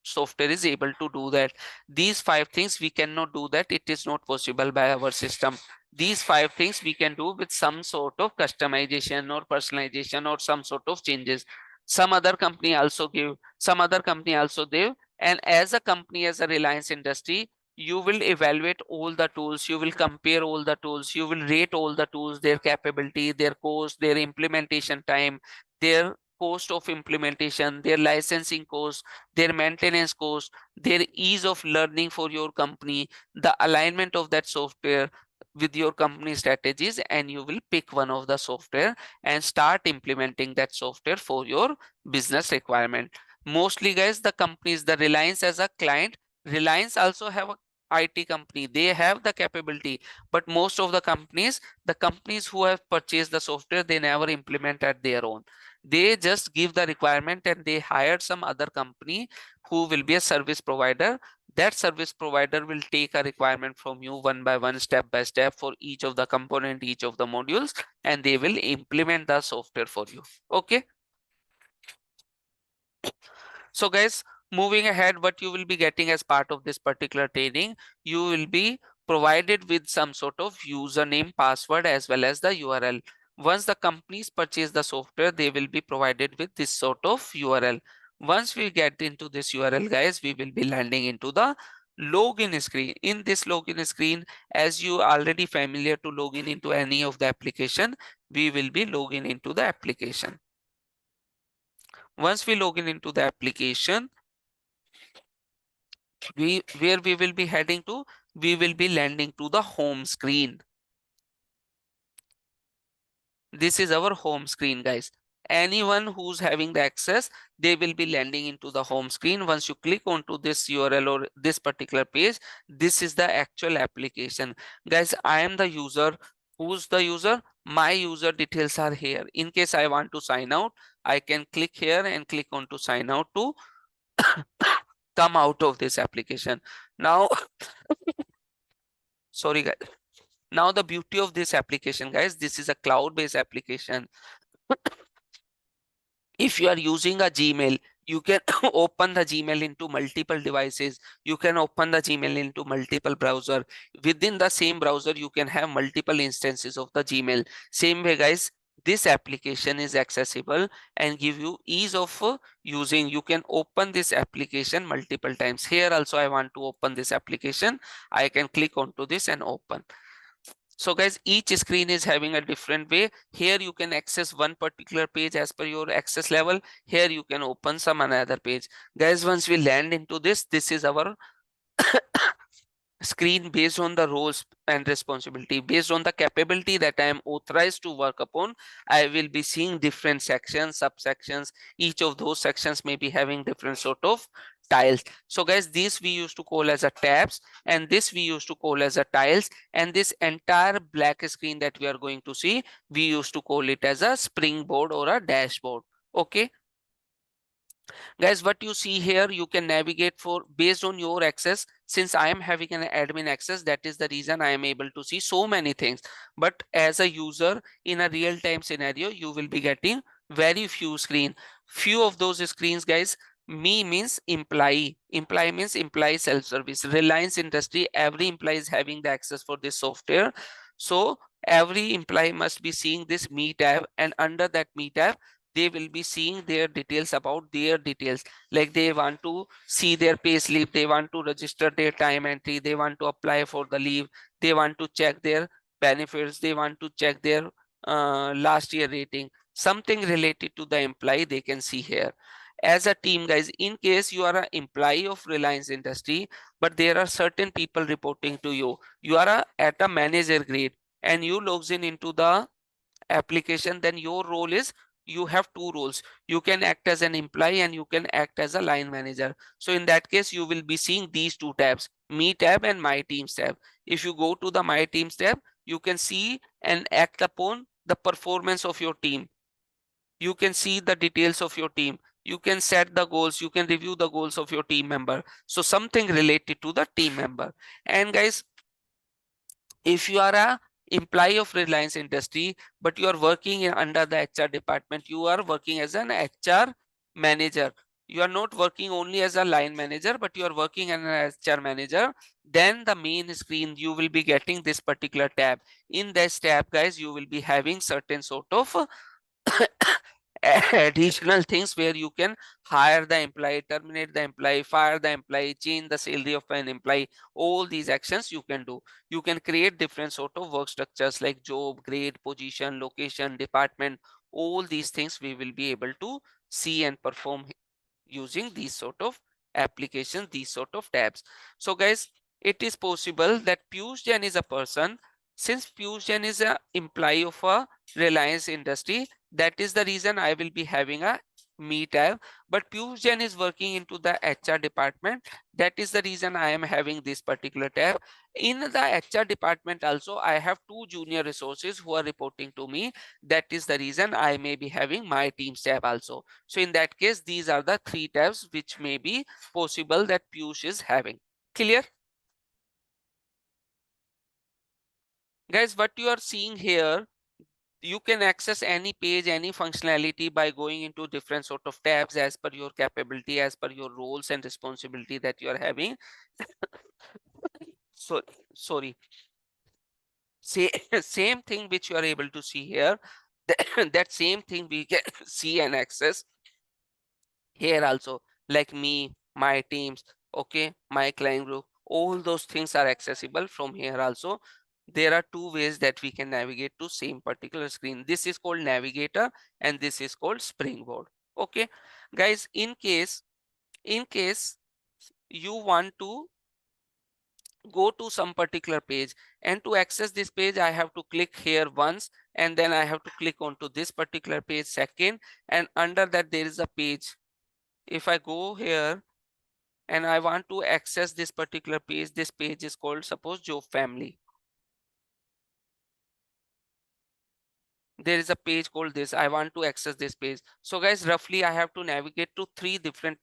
A: software is able to do that. These 5 things we cannot do that, it is not possible by our system. These 5 things we can do with some sort of customization or personalization or some sort of changes. some other company also give, some other company also give. And as a company, as a Reliance Industry, you will evaluate all the tools, you will compare all the tools, you will rate all the tools, their capability, their cost, their implementation time, their cost of implementation, their licensing cost, their maintenance cost, their ease of learning for your company, the alignment of that software with your company strategies, and you will pick one of the software and start implementing that software for your business requirement. Mostly guys, the companies, the Reliance as a client, Reliance also have a IT company, they have the capability, but most of the companies, the companies who have purchased the software, they never implement at their own. They just give the requirement and they hired some other company who will be a service provider. That service provider will take a requirement from you one by one, step by step, for each of the component, each of the modules, and they will implement the software for you. Okay. So guys, moving ahead, what you will be getting as part of this particular training, you will be provided with some sort of username, password, as well as the URL. Once the companies purchase the software, they will be provided with this sort of URL. Once we get into this URL, guys, we will be landing into the login screen. In this login screen, as you already familiar to login into any of the application, we will be logging into the application. Once we login into the application, where we will be heading to, we will be landing to the home screen. This is our home screen, guys. Anyone who's having the access, they will be landing into the home screen. Once you click onto this URL or this particular page, this is the actual application. Guys, I am the user. Who's the user? My user details are here. In case I want to sign out, I can click here and click on to sign out to come out of this application. Now, sorry guys. Now the beauty of this application, guys, this is a cloud-based application. If you are using a Gmail, you can open the Gmail into multiple devices. You can open the Gmail into multiple browser. Within the same browser, you can have multiple instances of the Gmail. Same way, guys, this application is accessible and give you ease of using. You can open this application multiple times. Here also, I want to open this application. I can click onto this and open. So guys, each screen is having a different way. Here you can access one particular page as per your access level. Here you can open some another page. Guys, once we land into this, this is our screen based on the roles and responsibility, based on the capability that I am authorized to work upon. I will be seeing different sections, subsections. Each of those sections may be having different sort of tiles. So guys, this we used to call as a tabs, and this we used to call as a tiles, and this entire black screen that we are going to see, we used to call it as a springboard or a dashboard. Okay. Guys, what you see here, you can navigate for based on your access. Since I am having an admin access, that is the reason I am able to see so many things. But as a user in a real-time scenario, you will be getting very few screen. Few of those screens, guys. Me means employee. Employee means employee self-service. Reliance Industry, every employee is having the access for this software. So every employee must be seeing this Me tab, and under that Me tab, they will be seeing their details about their details. Like they want to see their pay slip, they want to register their time entry, they want to apply for the leave, they want to check their benefits, they want to check their last year rating, something related to the employee they can see here. As a team, guys, in case you are an employee of Reliance Industry, but there are certain people reporting to you, you are at a manager grade and you logs in into the application, then your role is, you have two roles. You can act as an employee and you can act as a line manager. So in that case, you will be seeing these two tabs, Me tab and My Teams tab. If you go to the My Teams tab, you can see and act upon the performance of your team. You can see the details of your team. You can set the goals. You can review the goals of your team member. So something related to the team member. And guys, if you are a employee of Reliance Industry, but you are working under the HR department, you are working as an HR manager. You are not working only as a line manager, but you are working as an HR manager. Then the main screen, you will be getting this particular tab. In this tab, guys, you will be having certain sort of additional things where you can hire the employee, terminate the employee, fire the employee, change the salary of an employee. All these actions you can do. You can create different sort of work structures like job, grade, position, location, department. All these things we will be able to see and perform using these sort of applications, these sort of tabs. So guys, it is possible that Piyush Jain is a person. Since Piyush Jain is a employee of a Reliance Industry, that is the reason I will be having a me tab. But Piyush Jain is working into the HR department. That is the reason I am having this particular tab. In the HR department also, I have two junior resources who are reporting to me. That is the reason I may be having my teams tab also. So in that case, these are the three tabs which may be possible that Piyush is having. Clear? Guys, what you are seeing here, you can access any page, any functionality by going into different sort of tabs as per your capability, as per your roles and responsibility that you are having. So, sorry. Say, same thing which you are able to see here, that same thing we can see and access here also, like me, my teams, okay, my client group, all those things are accessible from here also. There are two ways that we can navigate to same particular screen. This is called navigator and this is called springboard. Okay guys, in case you want to go to some particular page, and to access this page I have to click here once, and then I have to click onto this particular page second, and under that there is a page. If I go here and I want to access this particular page, this page is called, suppose, Job Family. There is a page called this. I want to access this page. So guys, roughly I have to navigate to three different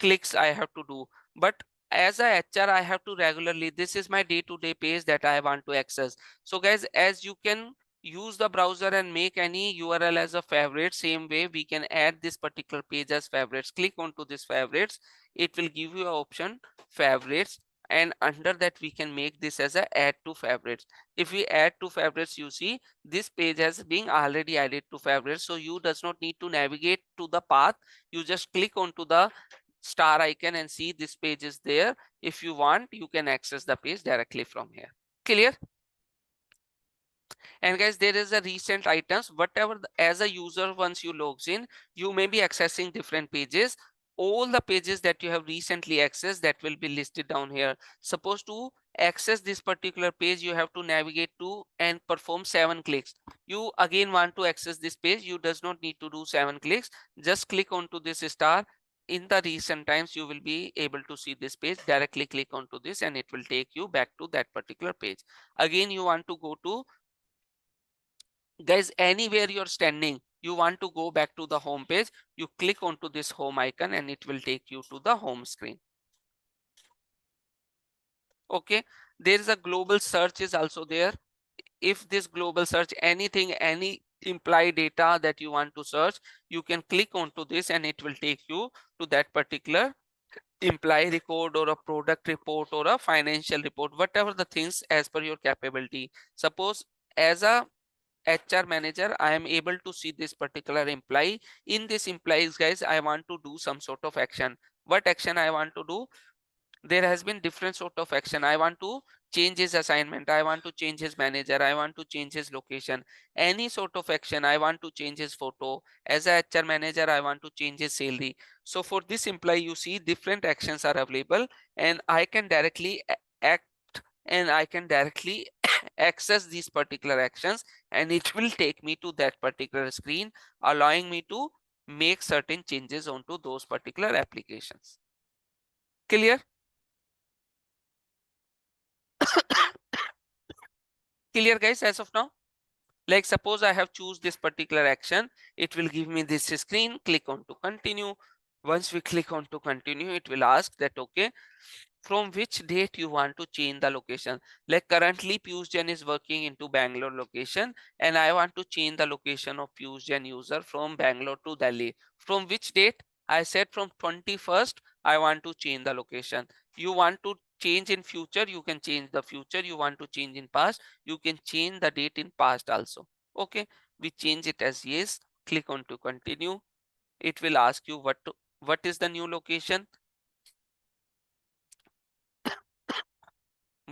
A: clicks I have to do. But as a HR, I have to regularly, this is my day-to-day page that I want to access. So guys, as you can use the browser and make any URL as a favorite, same way we can add this particular page as favorites. Click onto this favorites. It will give you an option favorites, and under that we can make this as a add to favorites. If we add to favorites, you see this page has been already added to favorites, so you does not need to navigate to the path. You just click onto the star icon and see this page is there. If you want, you can access the page directly from here. Clear? And guys, there is a recent items, whatever as a user, once you logs in, you may be accessing different pages. All the pages that you have recently accessed, that will be listed down here. Suppose to access this particular page, you have to navigate to and perform 7 clicks. You again want to access this page, you does not need to do 7 clicks. Just click onto this star. In the recent times, you will be able to see this page. Directly click onto this and it will take you back to that particular page. Again, you want to go to, guys, anywhere you're standing, you want to go back to the home page, you click onto this home icon and it will take you to the home screen. Okay, there is a global search is also there. If this global search, anything, any implied data that you want to search, you can click onto this and it will take you to that particular employee record or a product report or a financial report, whatever the things as per your capability. Suppose as a HR manager, I am able to see this particular employee. In this employees, guys, I want to do some sort of action. What action I want to do? There has been different sort of action. I want to change his assignment, I want to change his manager, I want to change his location, any sort of action. I want to change his photo. As a HR manager, I want to change his salary. So for this employee, you see different actions are available, and I can directly act, and I can directly access these particular actions, and it will take me to that particular screen, allowing me to make certain changes onto those particular applications. Clear? Clear guys, as of now? Like suppose I have choose this particular action, it will give me this screen. Click on to continue. Once we click on to continue, it will ask that okay, from which date you want to change the location. Like currently Piyush Jain is working into Bangalore location, and I want to change the location of Piyush Jain user from Bangalore to Delhi. From which date? I said from 21st I want to change the location. You want to change in future, you can change the future. You want to change in past, you can change the date in past also. Okay, we change it as yes. click on to continue. It will ask you what is the new location.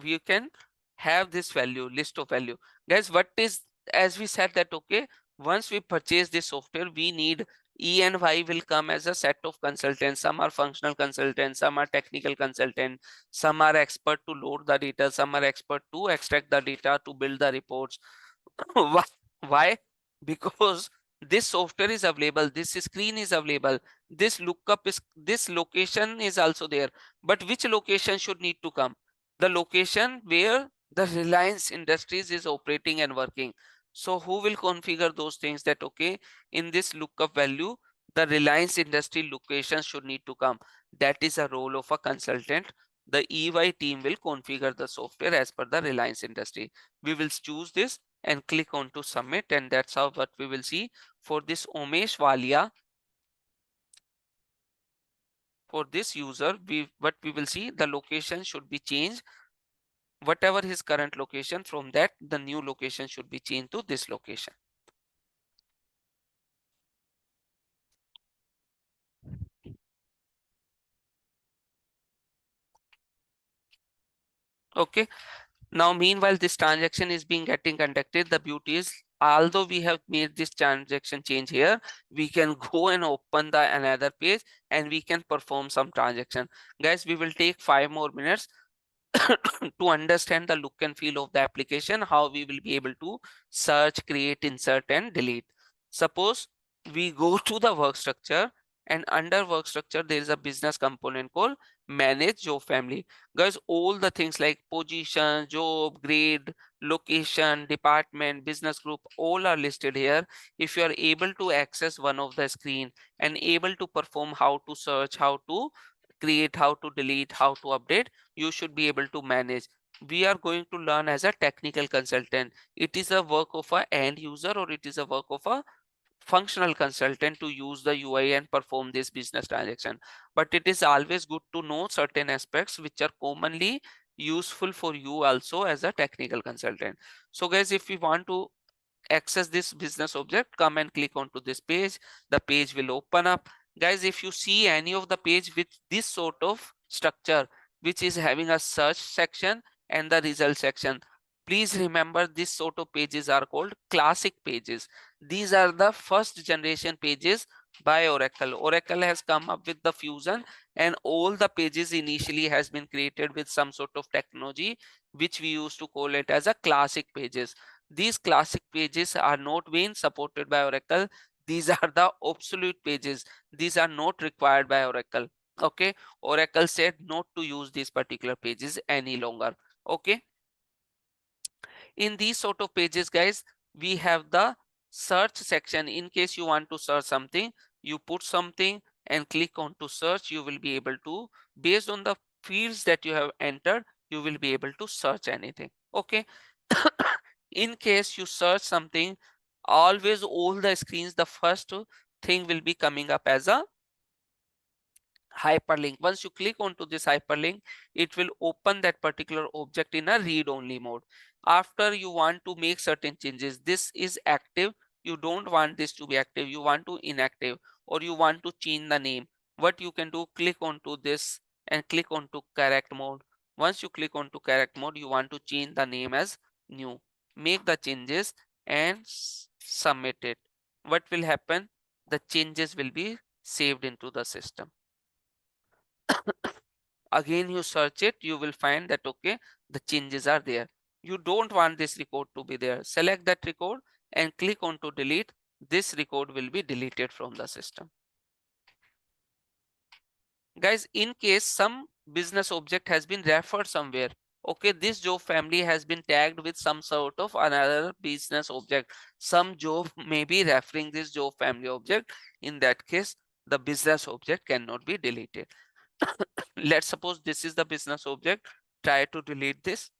A: We can have this value, list of value. Guys, what is, as we said that, okay, once we purchase this software, we need E and Y will come as a set of consultants. Some are functional consultants, some are technical consultant, some are expert to load the data, some are expert to extract the data, to build the reports. Why? Because this software is available, this screen is available, this lookup is, this location is also there. But which location should need to come? The location where the Reliance Industries is operating and working. So who will configure those things that, okay, in this lookup value, the Reliance Industry location should need to come? That is a role of a consultant. The EY team will configure the software as per the Reliance Industry. We will choose this and click on to submit, and that's how what we will see for this Umesh Walia. For this user, what we will see, the location should be changed. Whatever his current location, from that the new location should be changed to this location. Okay, now meanwhile this transaction is being getting conducted. The beauty is, although we have made this transaction change here, we can go and open the another page and we can perform some transaction. Guys, we will take 5 more minutes to understand the look and feel of the application, how we will be able to search, create, insert and delete. Suppose we go to the work structure, and under work structure there is a business component called manage job family. Guys, all the things like position, job, grade, location, department, business group, all are listed here. If you are able to access one of the screen and able to perform how to search, how to create, how to delete, how to update, you should be able to manage. We are going to learn as a technical consultant. It is a work of a end user, or it is a work of a functional consultant to use the UI and perform this business transaction. But it is always good to know certain aspects which are commonly useful for you also as a technical consultant. So guys, if we want to access this business object, come and click onto this page. The page will open up. Guys, if you see any of the page with this sort of structure, which is having a search section and the result section, please remember this sort of pages are called classic pages. These are the first generation pages by Oracle. Oracle has come up with the Fusion, and all the pages initially has been created with some sort of technology which we used to call it as a classic pages. These classic pages are not being supported by Oracle. These are the obsolete pages. These are not required by Oracle. Okay, Oracle said not to use these particular pages any longer. Okay, in these sort of pages, guys, we have the search section. In case you want to search something, you put something and click on to search. You will be able to, based on the fields that you have entered, you will be able to search anything. Okay. In case you search something, always all the screens, the first thing will be coming up as a hyperlink. Once you click onto this hyperlink, it will open that particular object in a read-only mode. After you want to make certain changes, this is active. You don't want this to be active. You want to inactive, or you want to change the name. What you can do, click onto this and click onto correct mode. Once you click onto correct mode, you want to change the name as new. Make the changes and submit it. What will happen? The changes will be saved into the system. Again you search it, you will find that, okay, the changes are there. You don't want this record to be there. Select that record and click on to delete. This record will be deleted from the system. Guys, in case some business object has been referred somewhere, okay, this job family has been tagged with some sort of another business object. Some job may be referring this job family object. In that case, the business object cannot be deleted. Let's suppose this is the business object. Try to delete this.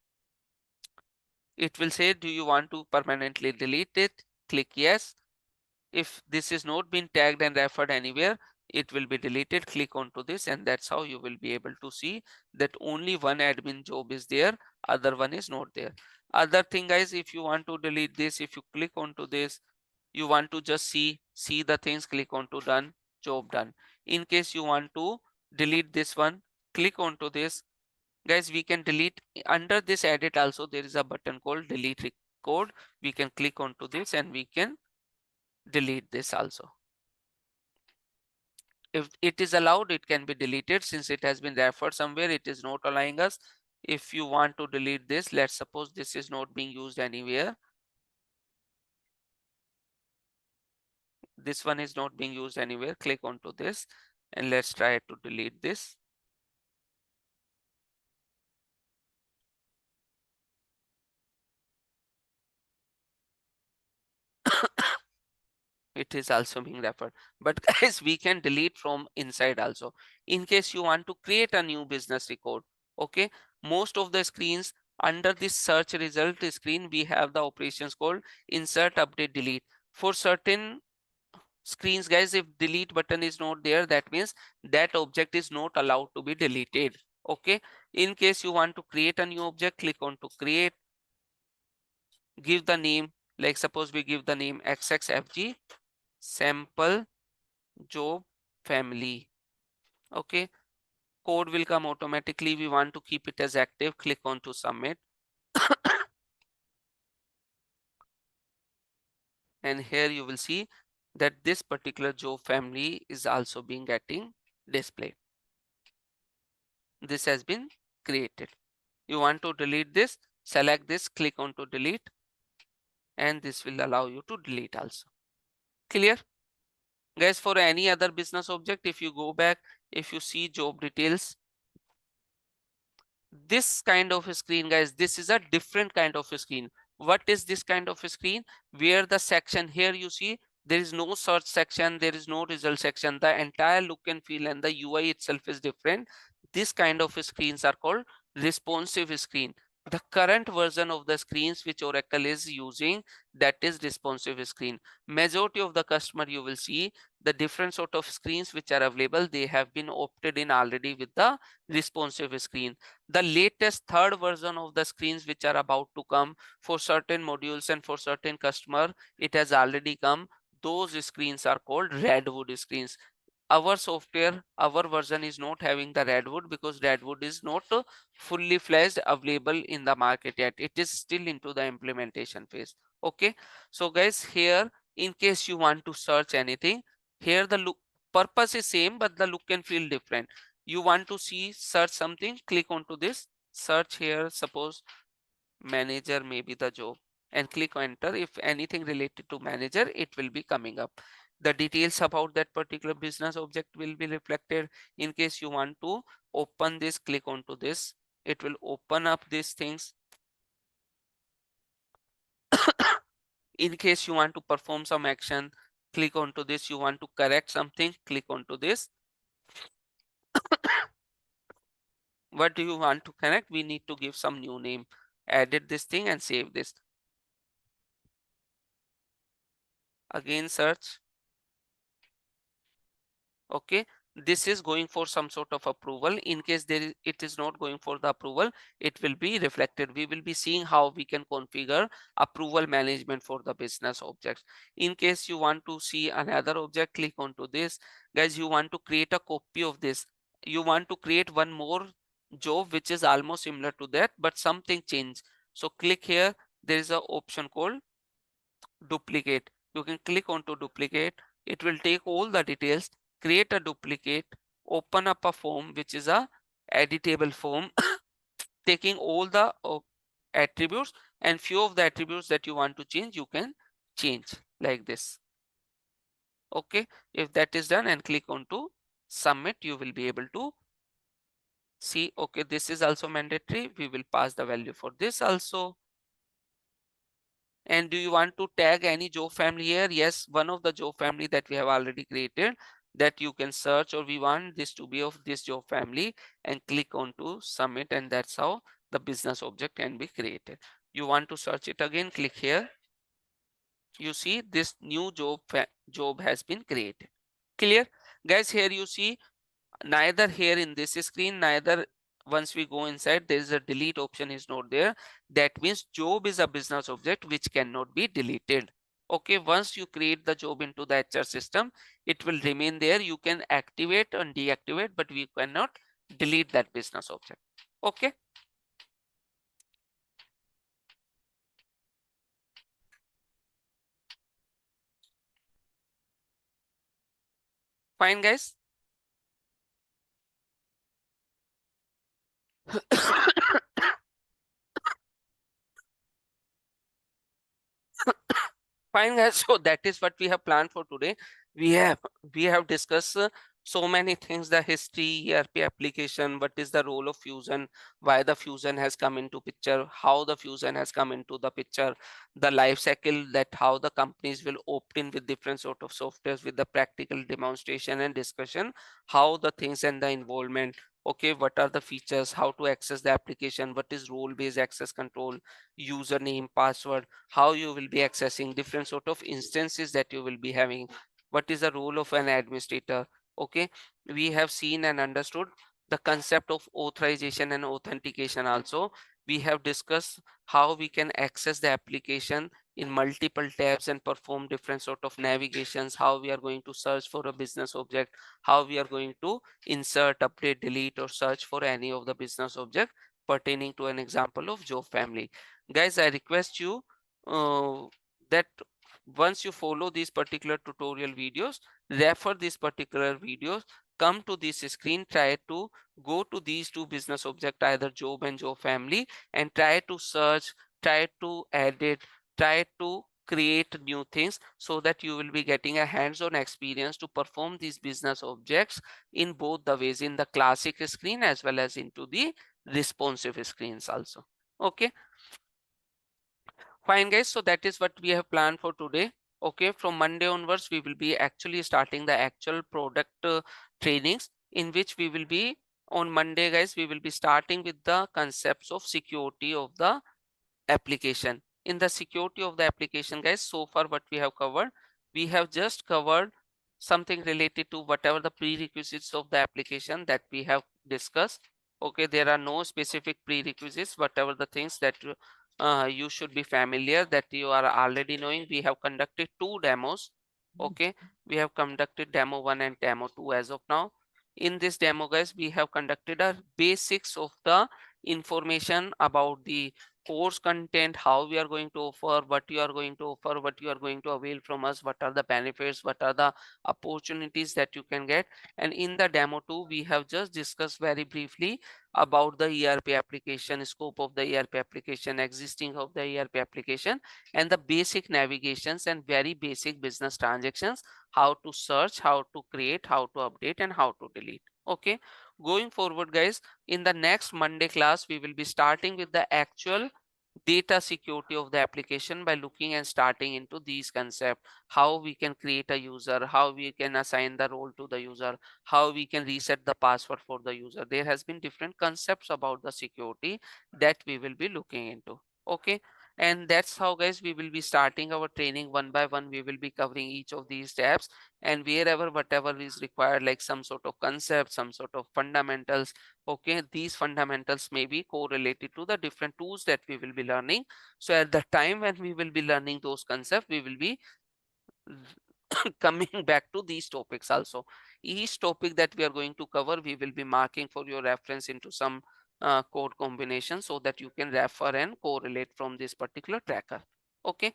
A: It will say, do you want to permanently delete it? Click yes. If this is not been tagged and referred anywhere, it will be deleted. Click onto this, and that's how you will be able to see that only one admin job is there, other one is not there. Other thing, guys, if you want to delete this, if you click onto this, You want to just see the things, click on to done, job done. In case you want to delete this one, click on to this. Guys, we can delete under this edit also. There is a button called delete record. We can click on to this and we can delete this also. If it is allowed, it can be deleted. Since it has been referred somewhere, it is not allowing us. If you want to delete this, let's suppose this is not being used anywhere. This one is not being used anywhere. Click onto this and let's try to delete this. It is also being referred, but guys, we can delete from inside also. In case you want to create a new business record, okay, most of the screens under this search result screen, we have the operations called insert, update, delete. For certain screens, guys, if delete button is not there, that means that object is not allowed to be deleted. Okay, in case you want to create a new object, click on to create, give the name, like suppose we give the name xxfg sample job family. Okay, code will come automatically. We want to keep it as active, click on to submit. And here you will see that this particular job family is also being getting displayed. This has been created. You want to delete this, select this, click on to delete, and this will allow you to delete also. Clear? Guys, for any other business object, if you go back, if you see job details, this kind of a screen, guys, this is a different kind of a screen. What is this kind of a screen? Where the section, here you see there is no search section, there is no result section. The entire look and feel and the UI itself is different. This kind of screens are called responsive screen. The current version of the screens which Oracle is using, that is responsive screen. Majority of the customer, you will see the different sort of screens which are available, they have been opted in already with the responsive screen. The latest third version of the screens which are about to come for certain modules and for certain customer, it has already come. Those screens are called Redwood screens. Our software, our version is not having the Redwood because Redwood is not fully fledged available in the market yet. It is still into the implementation phase. Okay, so guys, here in case you want to search anything, here the look purpose is same but the look and feel different. You want to see search something, click onto this search here, suppose manager may be the job, and click enter. If anything related to manager, it will be coming up. The details about that particular business object will be reflected. In case you want to open this, click onto this, it will open up these things. In case you want to perform some action, click onto this. You want to correct something, click onto this. What do you want to connect? We need to give some new name. Edit this thing and save this. Again search. Okay, this is going for some sort of approval. In case it is not going for the approval, it will be reflected. We will be seeing how we can configure approval management for the business objects. In case you want to see another object, click onto this. Guys, you want to create a copy of this. You want to create one more job which is almost similar to that, but something changed. So click here. There is an option called duplicate. You can click on to duplicate. It will take all the details, create a duplicate, open up a form which is a editable form taking all the attributes, and few of the attributes that you want to change, you can change like this. Okay, if that is done and click on to submit, you will be able to see, okay, this is also mandatory. We will pass the value for this also. And do you want to tag any job family here? Yes, one of the job family that we have already created, that you can search, or we want this to be of this job family, and click on to submit, and that's how the business object can be created. You want to search it again, click here. You see this new job has been created. Clear? Guys, here you see neither here in this screen, neither once we go inside, there is a delete option is not there. That means job is a business object which cannot be deleted. Okay, once you create the job into the HR system, it will remain there. You can activate and deactivate, but we cannot delete that business object. Okay. Fine, guys. Fine, guys. So that is what we have planned for today. We have we have discussed so many things: the history, ERP application, what is the role of Fusion, why the Fusion has come into picture, how the Fusion has come into the picture, the life cycle, that how the companies will opt in with different sort of softwares, with the practical demonstration and discussion, how the things and the involvement. Okay, what are the features, how to access the application, what is role-based access control, username, password, how you will be accessing different sort of instances that you will be having, what is the role of an administrator. Okay, we have seen and understood the concept of authorization and authentication. Also, we have discussed how we can access the application in multiple tabs and perform different sort of navigations, how we are going to search for a business object, how we are going to insert, update, delete, or search for any of the business object pertaining to an example of job family. Guys, I request you that once you follow these particular tutorial videos, refer these particular videos, come to this screen, try to go to these two business object, either job and job family, and try to search, try to edit, try to create new things, so that you will be getting a hands-on experience to perform these business objects in both the ways, in the classic screen as well as into the responsive screens also. Okay. Fine, guys. So that is what we have planned for today. Okay, from Monday onwards, we will be actually starting the actual product trainings, in which we will be on Monday, guys. We will be starting with the concepts of security of the application. In the security of the application, guys, so far what we have covered, we have just covered something related to whatever the prerequisites of the application that we have discussed. Okay, there are no specific prerequisites, whatever the things that you should be familiar, that you are already knowing. We have conducted two demos. Okay, we have conducted demo 1 and demo 2 as of now. In this demo, guys, we have conducted a basics of the information about the course content, how we are going to offer, what you are going to offer, what you are going to avail from us, what are the benefits, what are the opportunities that you can get. And in the demo 2, we have just discussed very briefly about the ERP application, scope of the ERP application, existing of the ERP application, and the basic navigations and very basic business transactions, how to search, how to create, how to update, and how to delete. Okay, going forward, guys, in the next Monday class, we will be starting with the actual data security of the application by looking and starting into these concepts: how we can create a user, how we can assign the role to the user, how we can reset the password for the user. There has been different concepts about the security that we will be looking into. Okay, and that's how, guys, we will be starting our training one by one. We will be covering each of these tabs, and wherever whatever is required, like some sort of concept, some sort of fundamentals. Okay, these fundamentals may be correlated to the different tools that we will be learning. So at the time when we will be learning those concepts, we will be coming back to these topics also. Each topic that we are going to cover, we will be marking for your reference into some code combination, so that you can refer and correlate from this particular tracker. Okay,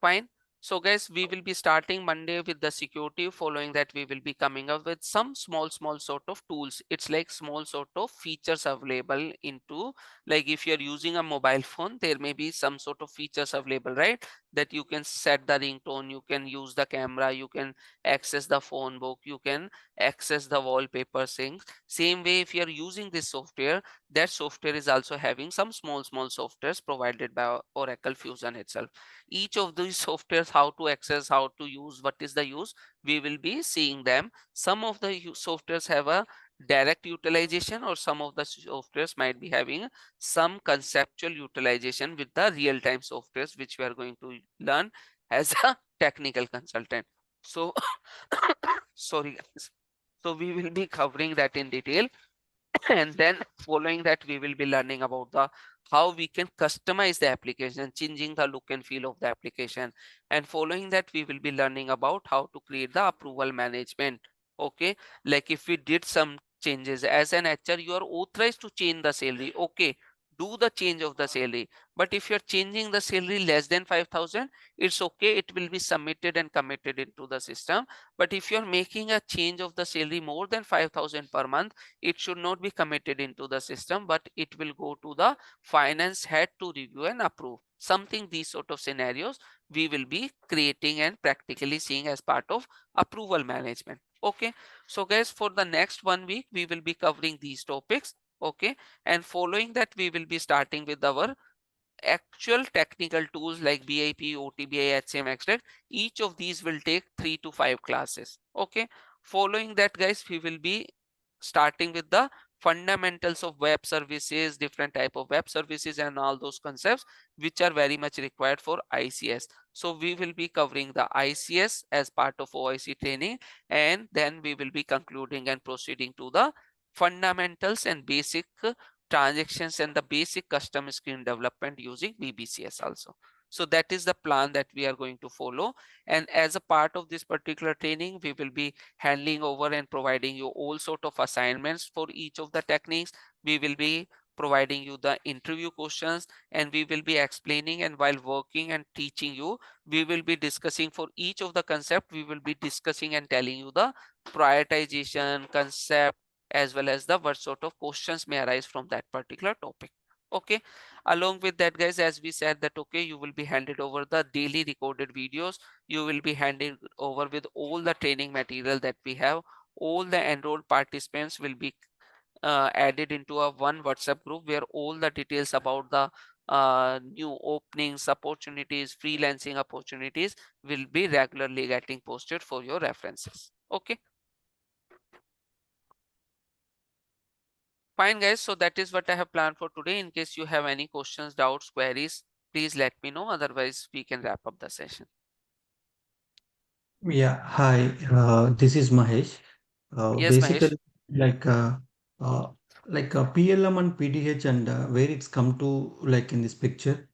A: fine. So guys, we will be starting Monday with the security. Following that, we will be coming up with some small sort of tools. It's like small sort of features available into, like if you're using a mobile phone, there may be some sort of features available, right? That you can set the ringtone, you can use the camera, you can access the phone book, you can access the wallpaper things. Same way, if you're using this software, that software is also having some small softwares provided by Oracle Fusion itself. Each of these softwares, how to access, how to use, what is the use, we will be seeing them. Some of the softwares have a direct utilization, or some of the softwares might be having some conceptual utilization with the real-time softwares, which we are going to learn as a technical consultant. So sorry, guys. So we will be covering that in detail. And then following that, we will be learning about the how we can customize the application, changing the look and feel of the application. And following that, we will be learning about how to create the approval management. Okay, like if we did some changes as an HR, you are authorized to change the salary. Okay, do the change of the salary. But if you're changing the salary less than 5,000, it's okay, it will be submitted and committed into the system. But if you're making a change of the salary more than 5,000 per month, it should not be committed into the system, but it will go to the finance head to review and approve. Something these sort of scenarios we will be creating and practically seeing as part of approval management. Okay, so guys, for the next 1 week we will be covering these topics. Okay, and following that we will be starting with our actual technical tools like BIP, OTBI, HCM extract. Each of these will take 3 to 5 classes. Okay, following that guys, we will be starting with the fundamentals of web services, different type of web services and all those concepts which are very much required for ICS. So we will be covering the ICS as part of OIC training, and then we will be concluding and proceeding to the fundamentals and basic transactions and the basic custom screen development using VBCS also. So that is the plan that we are going to follow. And as a part of this particular training, we will be handing over and providing you all sort of assignments for each of the techniques. We will be providing you the interview questions, and we will be explaining, and while working and teaching you, we will be discussing for each of the concept. We will be discussing and telling you the prioritization concept, as well as the what sort of questions may arise from that particular topic. Okay, along with that guys, as we said that okay, you will be handed over the daily recorded videos. You will be handed over with all the training material that we have. All the enrolled participants will be added into a one WhatsApp group where all the details about the new openings, opportunities, freelancing opportunities will be regularly getting posted for your references. Okay, fine guys, so that is what I have planned for today. In case you have any questions, doubts, queries, please let me know. Otherwise, we can wrap up the session.
D: Yeah, hi, this is Mahesh.
A: Yes, Mahesh,
D: Basically, like uh, uh, PLM and PDH and where it's come to like in this picture.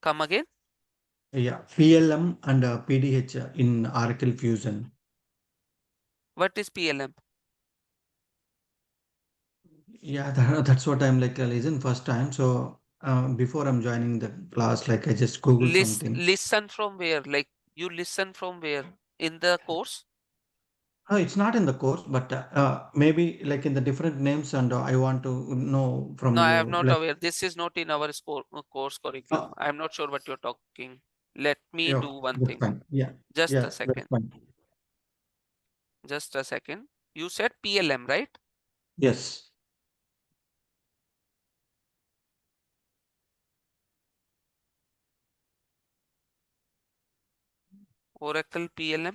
A: come again.
D: Yeah, PLM and PDH in Oracle Fusion.
A: What is PLM?
D: Yeah, that's what I'm like listen first time. So before I'm joining the class, like I just Google something.
A: Listen from where? Like you listen from where? In the course?
D: It's not in the course, but maybe like in the different names, and I want to know
A: No,
D: from
A: I am
D: you.
A: not
D: Like,
A: aware. This is not in our course
D: uh,
A: curriculum. I am not sure what you're talking. Let me
D: yeah,
A: do one
D: that's
A: thing.
D: fine. Yeah,
A: Just a
D: yeah, that's
A: second.
D: fine.
A: Just a second. You said PLM, right?
D: Yes.
A: Oracle PLM.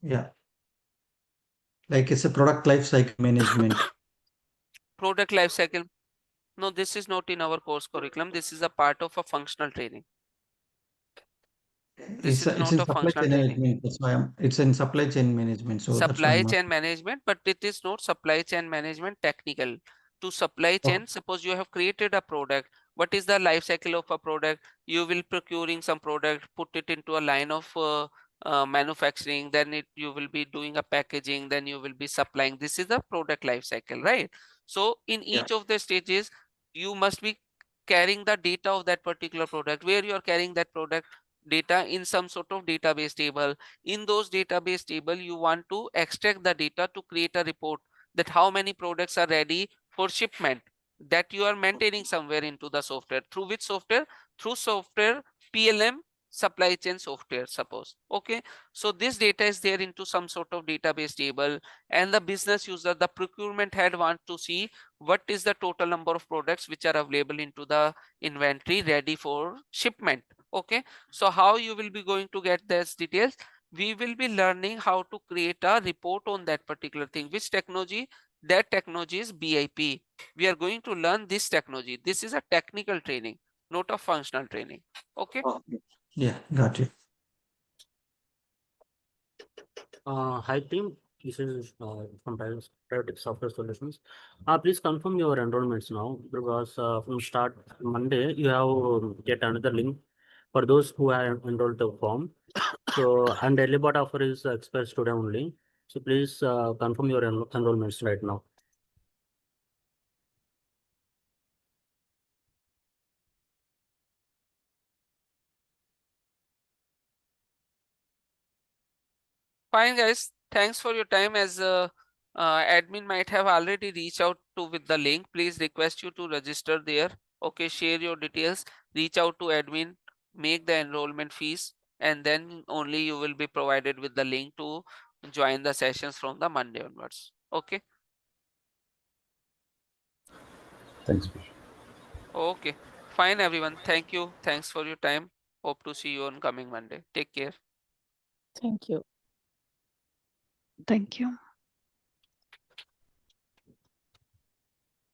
D: Yeah. Like it's a product life cycle management.
A: Product lifecycle. No, this is not in our course curriculum. This is a part of a functional training. This is
D: It's
A: not
D: in
A: a
D: supply
A: functional
D: chain
A: training.
D: management. That's why it's in supply chain management. So that's why
A: Supply
D: I'm
A: chain
D: asking.
A: management, but it is not supply chain management technical. To supply
D: Oh,
A: chain, suppose you have created a product. What is the life cycle of a product? You will procuring some product, put it into a line of manufacturing, then you will be doing a packaging, then you will be supplying. This is the product life cycle, right? So in
D: yeah.
A: each of the stages, you must be carrying the data of that particular product. Where you are carrying that product data? In some sort of database table. In those database table, you want to extract the data to create a report that how many products are ready for shipment, that you are maintaining somewhere into the software. Through which software? Through software PLM, supply chain software, suppose. Okay, so this data is there into some sort of database table, and the business user, the procurement head, want to see what is the total number of products which are available into the inventory ready for shipment. Okay, so how you will be going to get these details? We will be learning how to create a report on that particular thing. Which technology? That technology is BIP. We are going to learn this technology. This is a technical training, not a functional training. Okay,
D: Oh, yeah, got you.
E: Hi team. This is from Priority Software Solutions. Please confirm your enrollments now, because from start Monday you have get another link for those who have enrolled the form. So, and early bird offer is expires today only. So please confirm your enrollments right now.
A: Fine, guys. Thanks for your time. As admin might have already reached out to with the link, please request you to register there. Okay, share your details, reach out to admin, make the enrollment fees, and then only you will be provided with the link to join the sessions from the Monday onwards. Okay.
F: Thanks, Piyush.
A: Okay. Fine, everyone. Thank you. Thanks for your time. Hope to see you on coming Monday. Take care.
C: Thank you.
B: Thank you.